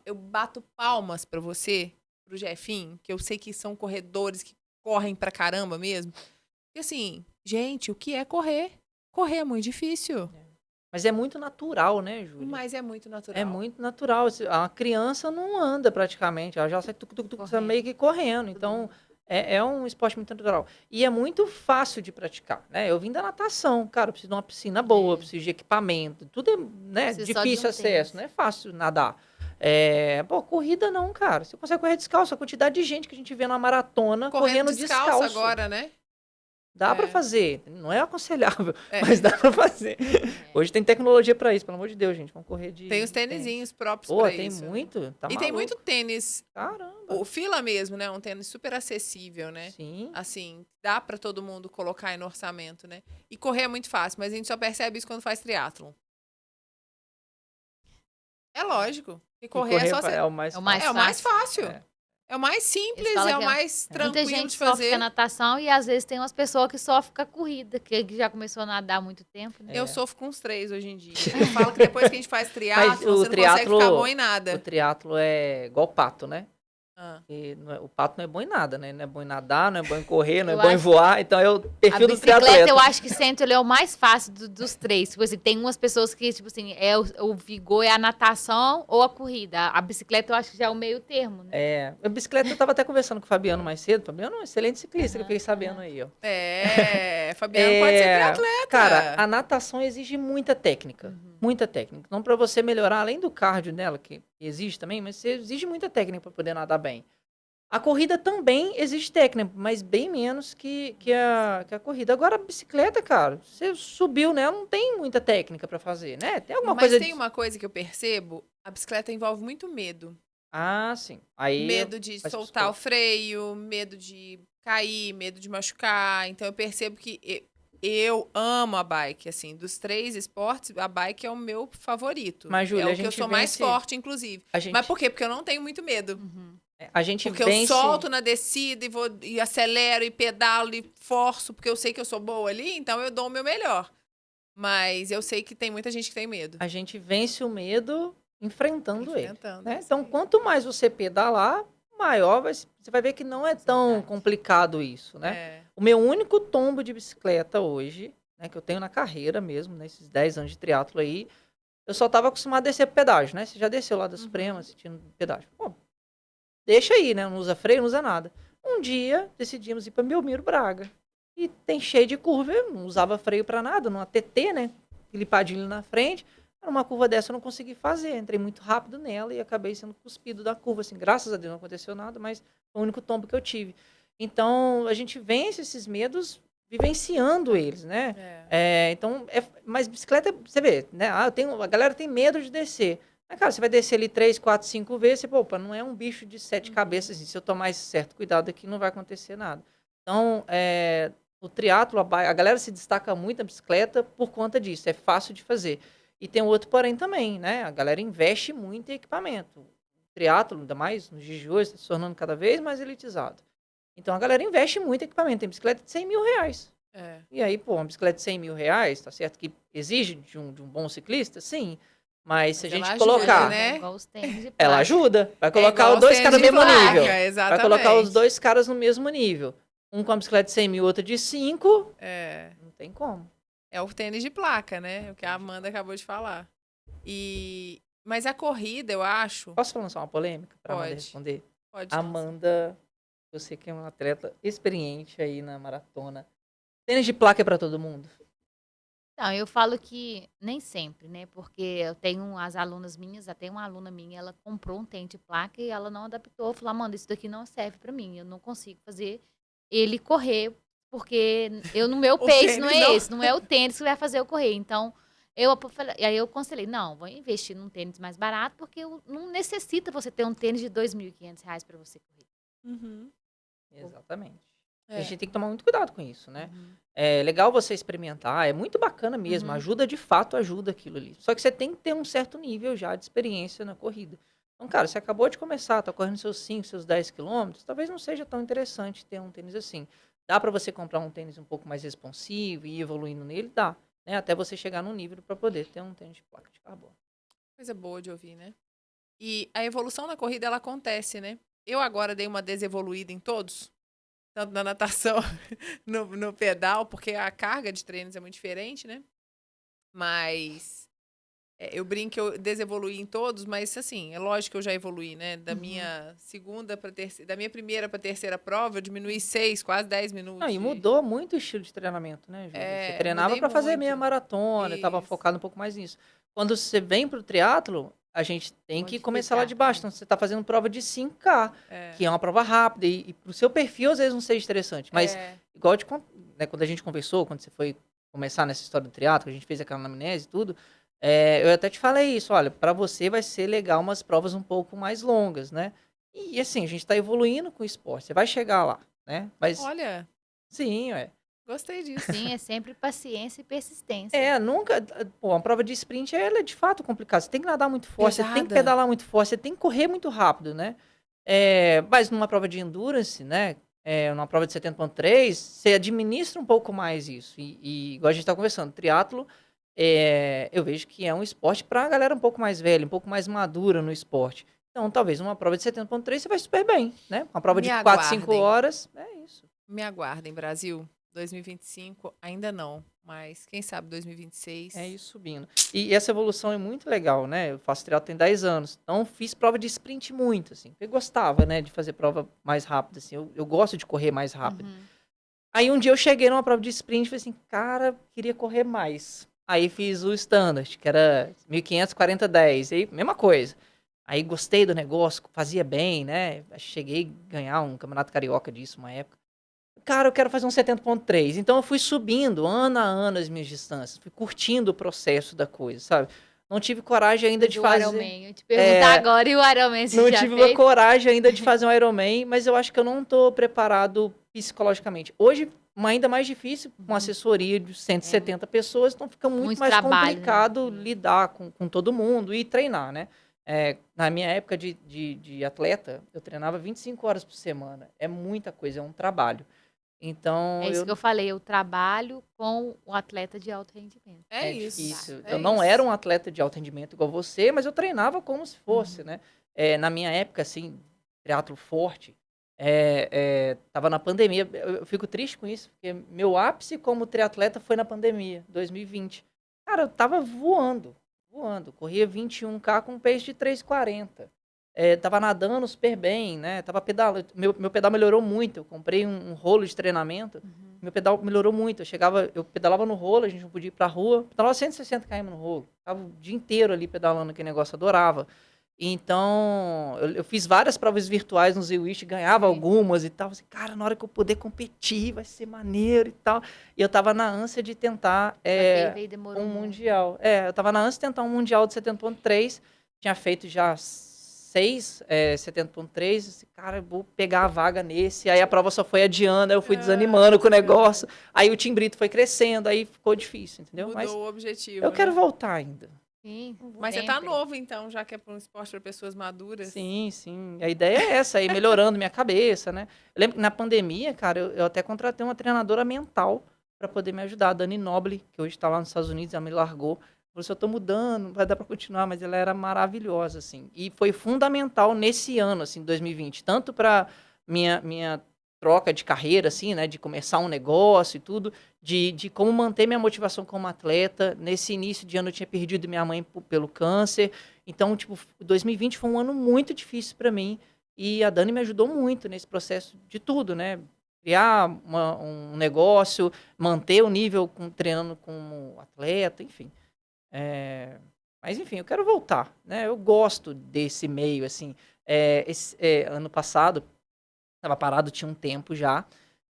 Eu bato palmas pra você, pro Jefinho, que eu sei que são corredores que correm pra caramba mesmo. E assim, gente, o que é correr? Correr é muito difícil, Mas é muito natural, né, Júlia? mas é muito natural. É muito natural. A criança não anda praticamente, ela já sai Correndo. meio que correndo. Então, é um esporte muito natural. E é muito fácil de praticar, né? Eu vim da natação, cara, eu preciso de uma piscina boa, eu preciso de equipamento, tudo é, né, Precisa só de difícil um acesso, tênis. não é fácil nadar. Corrida não, cara. Você consegue correr descalço, a quantidade de gente que a gente vê na maratona correndo descalço agora, né? Dá pra É. fazer. Não é aconselhável, É. mas dá pra fazer. Hoje tem tecnologia pra isso, pelo amor de Deus, gente. Vamos correr de Tem os tênis. tênisinhos próprios Pô, pra tem isso. Né? muito. Tá E tem maluco. muito tênis, Caramba. o Fila mesmo, né? Um tênis super acessível, né? Sim. Assim, dá pra todo mundo colocar aí no orçamento, né? E correr é muito fácil, mas a gente só percebe isso quando faz triatlon. É lógico. E correr é só é o mais É o mais É o mais fácil. É. É o mais simples, Eles falam é o que mais Muita tranquilo gente de sofre fazer. com a natação e às vezes tem umas pessoas que sofrem com a corrida, que já começou a nadar há muito tempo, né? Eu sofro com os três hoje em dia. Eu falo que depois que a gente faz triatlo, Mas você não consegue ficar bom em nada. O triatlo é igual pato, né? Ah. E o pato não é bom em nada, né? Não é bom em nadar, não é bom em correr, não é Eu bom em acho- voar. Então é o A perfil do bicicleta, triatleta. eu acho que sempre ele é o mais fácil dos três. Tipo assim, tem umas pessoas que, tipo assim, o vigor é a natação ou a corrida. A bicicleta eu acho que já é o meio termo, né? A bicicleta, eu tava até conversando com o Fabiano mais cedo. O Fabiano é um excelente ciclista, que eu fiquei sabendo aí, ó. Fabiano pode ser triatleta. Cara, a natação exige muita técnica. Muita técnica. Então, pra você melhorar, além do cardio dela, que exige também, mas você exige muita técnica pra poder nadar bem. A corrida também exige técnica, mas bem menos que a corrida. Agora, a bicicleta, cara, você subiu nela, não tem muita técnica pra fazer, né? Tem alguma Mas coisa... tem uma coisa que eu percebo, a bicicleta envolve muito medo. Ah, sim. Aí Medo de faz soltar o psicólogo. freio, medo de cair, medo de machucar. Então eu percebo que eu amo a bike, assim, dos três esportes, a bike é o meu favorito. Mas, Júlia, é a o que eu gente sou mais vence- forte, inclusive. A gente, Mas por quê? Porque eu não tenho muito medo. a gente Porque vence... eu solto na descida e vou e acelero e pedalo e forço, porque eu sei que eu sou boa ali, então eu dou o meu melhor. Mas eu sei que tem muita gente que tem medo. A gente vence o medo enfrentando ele. Enfrentando, Né? sim. Então, quanto mais você pedalar, maior você vai ver que não é tão Verdade. complicado isso, né? É. O meu único tombo de bicicleta hoje, né, que eu tenho na carreira mesmo, nesses 10 anos de triatlo aí, eu só tava acostumado a descer pro pedágio, né? Você já desceu lá da Suprema, assistindo pedágio. Pô, deixa aí, né? Não usa freio, não usa nada. Um dia, decidimos ir pra Belmiro Braga. E tem cheio de curva, eu não usava freio pra nada, numa TT, né? Lipadinho ali na frente. Uma curva dessa eu não consegui fazer. Entrei muito rápido nela e acabei sendo cuspido da curva. Assim, graças a Deus não aconteceu nada, mas foi o único tombo que eu tive. Então, a gente vence esses medos vivenciando eles, né? Mas bicicleta, você vê, né? A galera tem medo de descer. Mas, cara, você vai descer ali 3, 4, 5 vezes, você, opa, não é um bicho de 7 cabeças. Assim, se eu tomar esse certo cuidado aqui, não vai acontecer nada. Então, o triatlo, a galera se destaca muito na bicicleta por conta disso. É fácil de fazer. E tem outro porém também, né? A galera investe muito em equipamento. O triatlo, ainda mais nos dias de hoje, está se tornando cada vez mais elitizado. Então a galera investe muito em equipamento. Tem bicicleta de 100 mil reais. E aí, pô, uma bicicleta de 100 mil reais, tá certo que exige de um bom ciclista? Sim. Mas se a gente ela colocar... ajuda, né? É igual os tênis de Ela plástico. ajuda. Vai colocar igual os dois os caras no tênis mesmo de placa, nível. exatamente. Vai colocar os dois caras no mesmo nível. Um com a bicicleta de 100 mil, outro de 5. Não tem como. É o tênis de placa, né? O que a Amanda acabou de falar. Mas a corrida, eu acho... Posso lançar uma polêmica para Amanda Pode. responder? Pode Amanda, você que é uma atleta experiente aí na maratona. Tênis de placa é para todo mundo? Não, eu falo que nem sempre, né? Porque eu tenho as alunas minhas, até uma aluna minha, ela comprou um tênis de placa e ela não adaptou. Falou, Amanda, isso daqui não serve pra mim. Eu não consigo fazer ele correr, porque no meu pace não é esse, não é o tênis que vai fazer eu correr. Então, aí eu aconselhei, não, vou investir num tênis mais barato, porque não necessita você ter um tênis de R$2.500 pra você correr. Exatamente. É. A gente tem que tomar muito cuidado com isso, né? É legal você experimentar, é muito bacana mesmo, ajuda, de fato ajuda aquilo ali. Só que você tem que ter um certo nível já de experiência na corrida. Então, cara, você acabou de começar, tá correndo seus 5, seus 10 quilômetros, talvez não seja tão interessante ter um tênis assim. Dá para você comprar um tênis um pouco mais responsivo e ir evoluindo nele? Dá, né? Até você chegar num nível para poder ter um tênis de placa de carbono. Coisa boa de ouvir, né? E a evolução na corrida, ela acontece, né? Eu agora dei uma desevoluída em todos, tanto na natação, no pedal, porque a carga de treinos é muito diferente, né? Mas eu brinco que eu desevoluí em todos, mas assim, é lógico que eu já evoluí, né? Da minha segunda para terceira, da minha primeira para terceira prova, eu diminuí 6, quase 10 Não, minutos. e mudou muito o estilo de treinamento, né, Júlia? Você treinava Mudei para fazer muito. meia maratona, estava Isso. focado um pouco mais nisso. Quando você vem pro triatlo, a gente tem que começar lá de baixo. Então, você está fazendo prova de 5K, que é uma prova rápida. E pro seu perfil, às vezes, não seja interessante. Mas, igual né, quando a gente conversou, quando você foi começar nessa história do triatlo, que a gente fez aquela anamnese e tudo, eu até te falei isso. Olha, para você vai ser legal umas provas um pouco mais longas, né? E assim, a gente está evoluindo com o esporte. Você vai chegar lá, né? Mas, Olha, sim, gostei disso. Sim, é sempre paciência e persistência. Nunca. Pô, uma prova de sprint ela é de fato complicada. Você tem que nadar muito forte, você tem que Pesada. pedalar muito forte, você tem que correr muito rápido, né? Mas numa prova de endurance, né? Numa prova de 70.3, você administra um pouco mais isso. E igual a gente tá conversando, triatlo, eu vejo que é um esporte pra galera um pouco mais velha, um pouco mais madura no esporte. Então, talvez uma prova de 70.3 você vai super bem, né? Uma prova Me de 4, 5 aguardem. horas, é isso. Me aguardem, Brasil. 2025, ainda não, mas quem sabe 2026. É isso, subindo. E essa evolução é muito legal, né? Eu faço triatlo tem 10 anos, então fiz prova de sprint muito, assim. Eu gostava, né, de fazer prova mais rápida, assim. Eu gosto de correr mais rápido. Aí um dia eu cheguei numa prova de sprint e falei assim, cara, queria correr mais. Aí fiz o standard, que era 1.500, 40-10, aí mesma coisa. Aí gostei do negócio, fazia bem, né? Cheguei a ganhar um campeonato carioca disso uma época. Cara, eu quero fazer um 70.3. Então eu fui subindo ano a ano as minhas distâncias. Fui curtindo o processo da coisa, sabe? Não tive coragem ainda de fazer... Ironman. Eu te perguntar agora, e o Ironman você Não já tive fez? coragem ainda de fazer um Ironman, mas eu acho que eu não tô preparado psicologicamente. Hoje, ainda mais difícil, com assessoria de 170 pessoas, então fica muito mais trabalho, complicado né? lidar com todo mundo e treinar, né? Na minha época de atleta, eu treinava 25 horas por semana. É muita coisa, é um trabalho. Então, É isso que eu falei, eu trabalho com o atleta de alto rendimento. É isso. difícil. É Eu não isso. era um atleta de alto rendimento igual você, mas eu treinava como se fosse, né? Na minha época, assim, triatlo forte, tava na pandemia. Eu fico triste com isso, porque meu ápice como triatleta foi na pandemia, 2020. Cara, eu tava voando. Corria 21K com um pace de 3,40. Tava nadando super bem, né? Tava pedalando. Meu pedal melhorou muito. Eu comprei um rolo de treinamento. Meu pedal melhorou muito. Eu pedalava no rolo, a gente não podia ir pra rua. Pedalava 160 km no rolo. Tava o dia inteiro ali pedalando aquele negócio, adorava. Então, eu fiz várias provas virtuais no Zwift, ganhava algumas e tal. Assim, cara, na hora que eu puder competir, vai ser maneiro e tal. E eu tava na ânsia de tentar demorou um muito. mundial. Eu tava na ânsia de tentar um mundial de 70.3. Tinha feito já 6, 70.3, cara, eu vou pegar a vaga nesse. Aí a prova só foi adiando, aí eu fui desanimando com o negócio. Aí o timbrito foi crescendo, aí ficou difícil, entendeu? Mudou Mas o objetivo. eu quero voltar ainda. Sim, Mas você tá sempre. novo, então, já que é para um esporte para pessoas maduras. Sim. A ideia é essa, aí melhorando minha cabeça, né? Eu lembro que na pandemia, cara, eu até contratei uma treinadora mental para poder me ajudar, a Dani Noble, que hoje tá lá nos Estados Unidos, ela me largou. Falou assim, eu tô mudando, vai dar para continuar, mas ela era maravilhosa, assim. E foi fundamental nesse ano, assim, 2020, tanto para minha troca de carreira, assim, né, de começar um negócio e tudo, de como manter minha motivação como atleta. Nesse início de ano eu tinha perdido minha mãe pelo câncer, então, tipo, 2020 foi um ano muito difícil para mim, e a Dani me ajudou muito nesse processo de tudo, né, criar um negócio, manter o nível treinando como atleta, enfim. Mas, enfim, eu quero voltar, né, eu gosto desse meio, assim. Ano passado, estava parado, tinha um tempo já,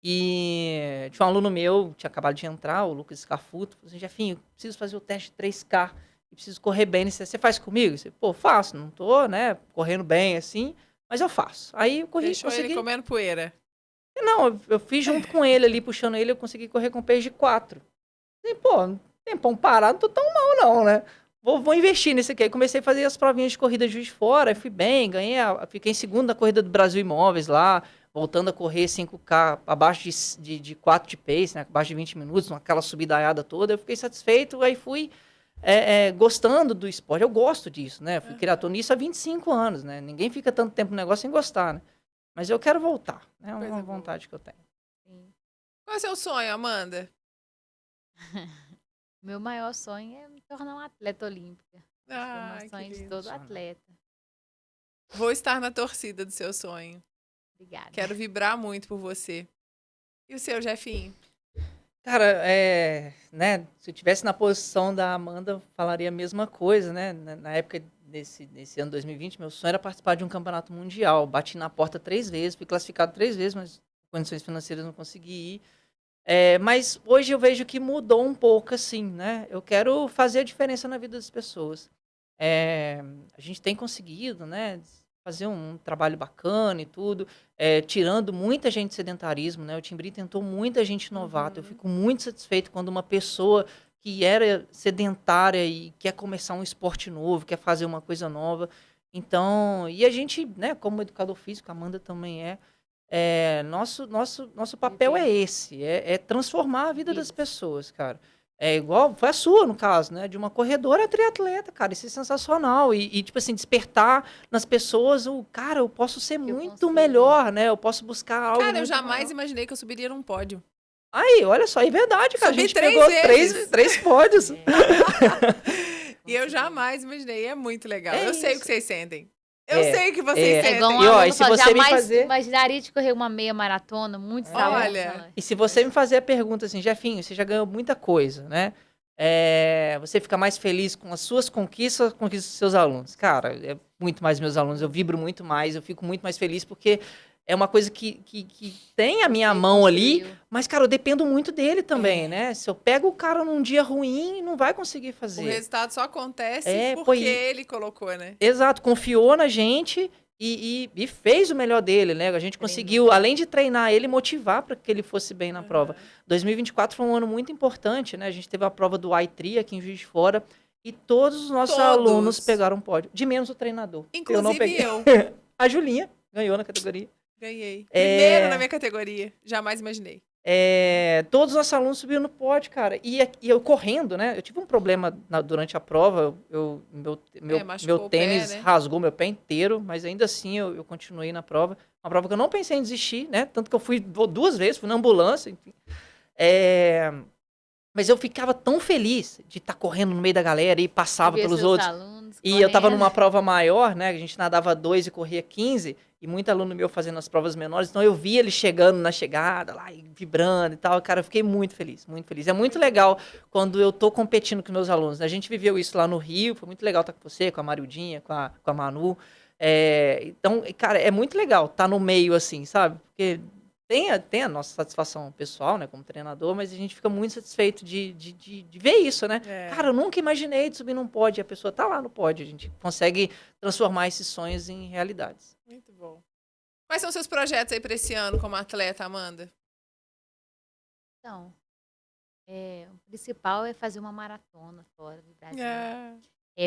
e tinha um aluno meu, tinha acabado de entrar, o Lucas Scafuto, falou assim, Jefinho, preciso fazer o teste de 3K, e preciso correr bem, você faz comigo? Você, pô, faço, não tô, né, correndo bem, assim, mas eu faço. Aí eu corri, Deixou ele comendo poeira. Não, eu fiz junto com ele ali, puxando ele, eu consegui correr com pace de 4. E, pô, tempão parado, não tô tão mal não, né? vou investir nesse aqui. Aí comecei a fazer as provinhas de corrida de Juiz de Fora, aí fui bem, fiquei em segundo na corrida do Brasil Imóveis lá, voltando a correr 5K abaixo de 4 de pace, né, abaixo de 20 minutos, aquela subidaiada toda, eu fiquei satisfeito, aí fui gostando do esporte. Eu gosto disso, né? Fui criatonista há 25 anos, né? Ninguém fica tanto tempo no negócio sem gostar, né? Mas eu quero voltar, né? É uma vontade que eu tenho. Sim. Qual é o seu sonho, Amanda? Meu maior sonho é me tornar uma atleta olímpica. Acho que é o Ai, meu que sonho de lindo. todo atleta. Vou estar na torcida do seu sonho. Obrigada. Quero vibrar muito por você. E o seu, Jefinho? Cara, né, se eu estivesse na posição da Amanda, eu falaria a mesma coisa, né? Na época desse ano 2020, meu sonho era participar de um campeonato mundial. Bati na porta 3 vezes, fui classificado 3 vezes, mas por condições financeiras não consegui ir. Mas hoje eu vejo que mudou um pouco, assim, né? Eu quero fazer a diferença na vida das pessoas. A gente tem conseguido, né, fazer um trabalho bacana e tudo, tirando muita gente do sedentarismo, né? O Timbri tentou muita gente novata. Eu fico muito satisfeito quando uma pessoa que era sedentária e quer começar um esporte novo, quer fazer uma coisa nova. Então, e a gente, né, como educador físico, a Amanda também nosso papel é esse, transformar a vida das pessoas, cara. É igual, foi a sua, no caso, né? De uma corredora triatleta, cara. Isso é sensacional. E tipo assim, despertar nas pessoas cara, eu posso ser muito melhor, né? Eu posso buscar algo. Cara, eu muito jamais maior. imaginei que eu subiria num pódio. Aí, olha só, é verdade, cara. Subi a gente 3 pegou vezes. três pódios. E eu jamais imaginei. É muito legal. Eu sei isso. o que vocês sentem. Eu sei o que vocês É sentem. igual E, ó, uma e se você me jamais fazer- imaginaria de correr uma meia maratona, muito Olha. E se você me fazer a pergunta assim, Jefinho, você já ganhou muita coisa, né? Você fica mais feliz com as suas conquistas, conquistas dos seus alunos. Cara, é muito mais meus alunos, eu vibro muito mais, eu fico muito mais feliz porque é uma coisa que tem a minha mão ali, mas, cara, eu dependo muito dele também, né? Se eu pego o cara num dia ruim, não vai conseguir O fazer. resultado só acontece porque foi- ele colocou, né? Exato, confiou na gente e fez o melhor dele, né? A gente conseguiu, além de treinar ele, motivar para que ele fosse bem na prova. 2024 foi um ano muito importante, né? A gente teve a prova do I3 aqui em Juiz de Fora e todos os nossos alunos pegaram pódio, de menos o treinador. Inclusive eu não peguei. A Julinha ganhou na categoria. Ganhei. Primeiro na minha categoria. Jamais imaginei. Todos os nossos alunos subiram no pódio, cara. E eu correndo, né? Eu tive um problema durante a prova. Meu tênis pé, né? rasgou meu pé inteiro, mas ainda assim eu continuei na prova. Uma prova que eu não pensei em desistir, né? Tanto que eu fui 2 vezes, fui na ambulância, enfim. Mas eu ficava tão feliz de estar correndo no meio da galera e passava pelos outros. E eu tava numa prova maior, né? A gente nadava 2 e corria 15. E muito aluno meu fazendo as provas menores. Então eu vi ele chegando na chegada lá, e vibrando e tal. Cara, eu fiquei muito feliz, muito feliz. É muito legal quando eu tô competindo com meus alunos. A gente viveu isso lá no Rio. Foi muito legal estar com você, com a Marildinha, com a Manu. Então, cara, é muito legal estar no meio assim, sabe? Porque tem a nossa satisfação pessoal, né, como treinador, mas a gente fica muito satisfeito de ver isso, né? Cara, eu nunca imaginei de subir num pódio, e a pessoa tá lá no pódio, a gente consegue transformar esses sonhos em realidades. Muito bom. Quais são seus projetos aí para esse ano como atleta, Amanda? Então, o principal é fazer uma maratona fora do Brasil.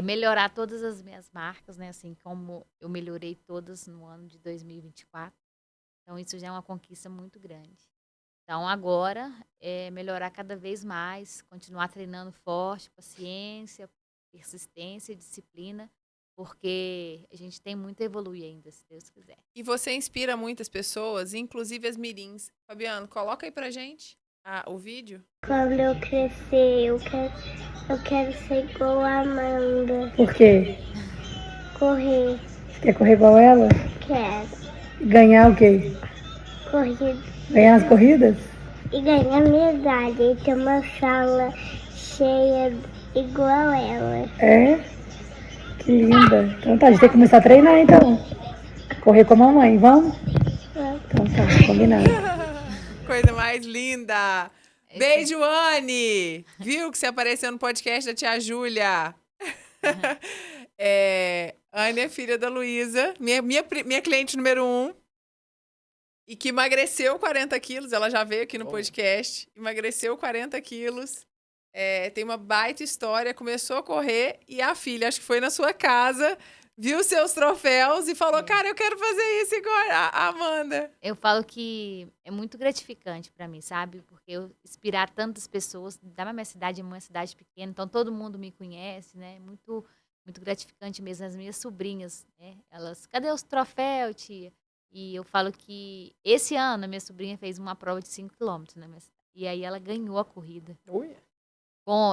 Melhorar todas as minhas marcas, né? Assim como eu melhorei todas no ano de 2024. Então, isso já é uma conquista muito grande. Então, agora, melhorar cada vez mais, continuar treinando forte, paciência, persistência e disciplina, porque a gente tem muito a evoluir ainda, se Deus quiser. E você inspira muitas pessoas, inclusive as mirins. Fabiano, coloca aí pra gente o vídeo. Quando eu crescer, eu quero ser igual a Amanda. Por quê? Correr, Você quer correr igual ela? quero. Ganhar o quê? Correr Ganhar as corridas? e ganhar medalha e ter uma sala cheia igual ela. Que linda. Então tá, a gente tem que começar a treinar então. Correr com a mamãe, vamos? Então tá, combinado. Coisa mais linda. Beijo, Anne. Viu que você apareceu no podcast da tia Júlia? Anne é filha da Luísa, minha cliente número 1. E que emagreceu 40 quilos. Ela já veio aqui no podcast. Emagreceu 40 quilos. tem uma baita história, começou a correr e a filha, acho que foi na sua casa, viu seus troféus e falou, cara, eu quero fazer isso igual a Amanda. Eu falo que é muito gratificante pra mim, sabe? Porque eu inspirar tantas pessoas, da minha cidade é uma cidade pequena, então todo mundo me conhece, né? Muito gratificante mesmo. As minhas sobrinhas, né? Elas, cadê os troféus, tia? E eu falo que esse ano a minha sobrinha fez uma prova de 5 quilômetros na minha cidade. E aí ela ganhou a corrida. Ui.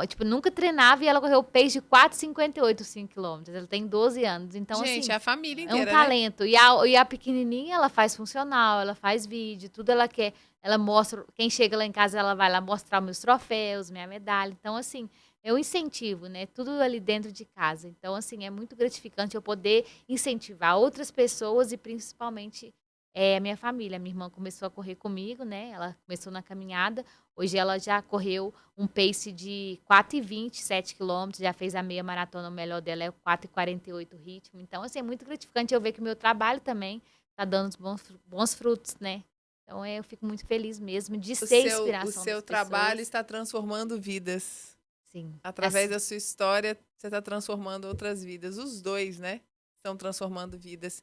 Tipo, nunca treinava e ela correu o pace de 4,58 os 5 quilômetros. Ela tem 12 anos. Então, Gente, assim, é a família é um inteira, né? talento. E a pequenininha, ela faz funcional, ela faz vídeo, tudo ela quer. Ela mostra, quem chega lá em casa, ela vai lá mostrar meus troféus, minha medalha. Então, assim, eu incentivo, né? Tudo ali dentro de casa. Então, assim, é muito gratificante eu poder incentivar outras pessoas e principalmente a minha família. Minha irmã começou a correr comigo, né? Ela começou na caminhada. Hoje ela já correu um pace de 4,20, 7 quilômetros, já fez a meia maratona, o melhor dela é o 4,48 ritmo. Então, assim, é muito gratificante eu ver que o meu trabalho também está dando os bons frutos, né? Então, eu fico muito feliz mesmo de ser inspiração O seu das trabalho pessoas. está transformando vidas. Sim. Através da sua história, você está transformando outras vidas. Os dois, né? Estão transformando vidas.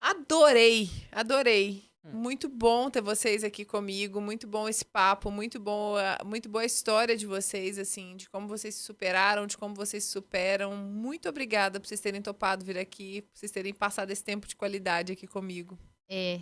Adorei, adorei. Muito bom ter vocês aqui comigo, muito bom esse papo, muito boa a história de vocês, assim, de como vocês se superaram, de como vocês se superam. Muito obrigada por vocês terem topado vir aqui, por vocês terem passado esse tempo de qualidade aqui comigo.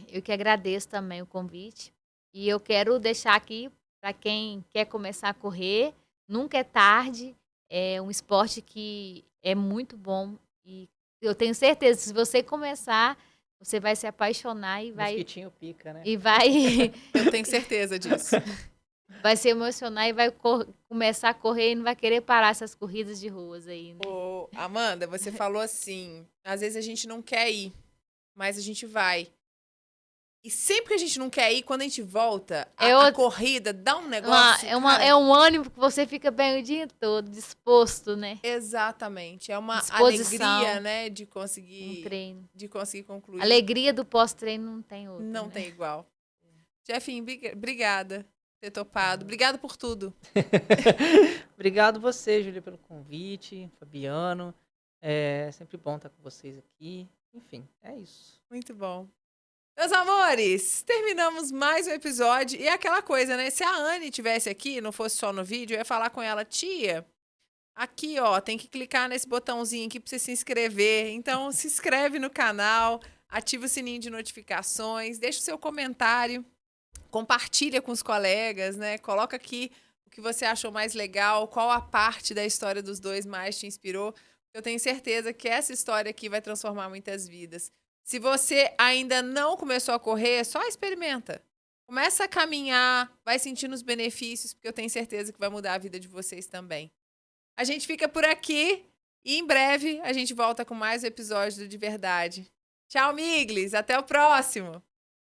Eu que agradeço também o convite. E eu quero deixar aqui para quem quer começar a correr, nunca é tarde. É um esporte que é muito bom e eu tenho certeza, se você começar, você vai se apaixonar e vai Mosquitinho pica, né? Eu tenho certeza disso. vai se emocionar e vai começar a correr e não vai querer parar essas corridas de ruas aí, né? Ô, Amanda, você falou assim, às vezes a gente não quer ir, mas a gente vai. E sempre que a gente não quer ir, quando a gente volta, a corrida dá um negócio, é um ânimo que você fica bem o dia todo, disposto, né? Exatamente. É uma Disposição. alegria, né, de Um conseguir concluir. Alegria do pós-treino não tem outra. Não né? tem igual. Jefinho, obrigada por ter topado. Obrigado por tudo. Obrigado você, Júlia, pelo convite, Fabiano. É sempre bom estar com vocês aqui. Enfim, é isso. Muito bom. Meus amores, terminamos mais um episódio. E é aquela coisa, né? Se a Anne tivesse aqui, não fosse só no vídeo, eu ia falar com ela, tia, aqui, ó, tem que clicar nesse botãozinho aqui pra você se inscrever. Então, se inscreve no canal, ativa o sininho de notificações, deixa o seu comentário, compartilha com os colegas, né? Coloca aqui o que você achou mais legal, qual a parte da história dos dois mais te inspirou. Eu tenho certeza que essa história aqui vai transformar muitas vidas. Se você ainda não começou a correr, só experimenta. Começa a caminhar, vai sentindo os benefícios, porque eu tenho certeza que vai mudar a vida de vocês também. A gente fica por aqui e em breve a gente volta com mais um episódio do De Verdade. Tchau, Miglis. Até o próximo.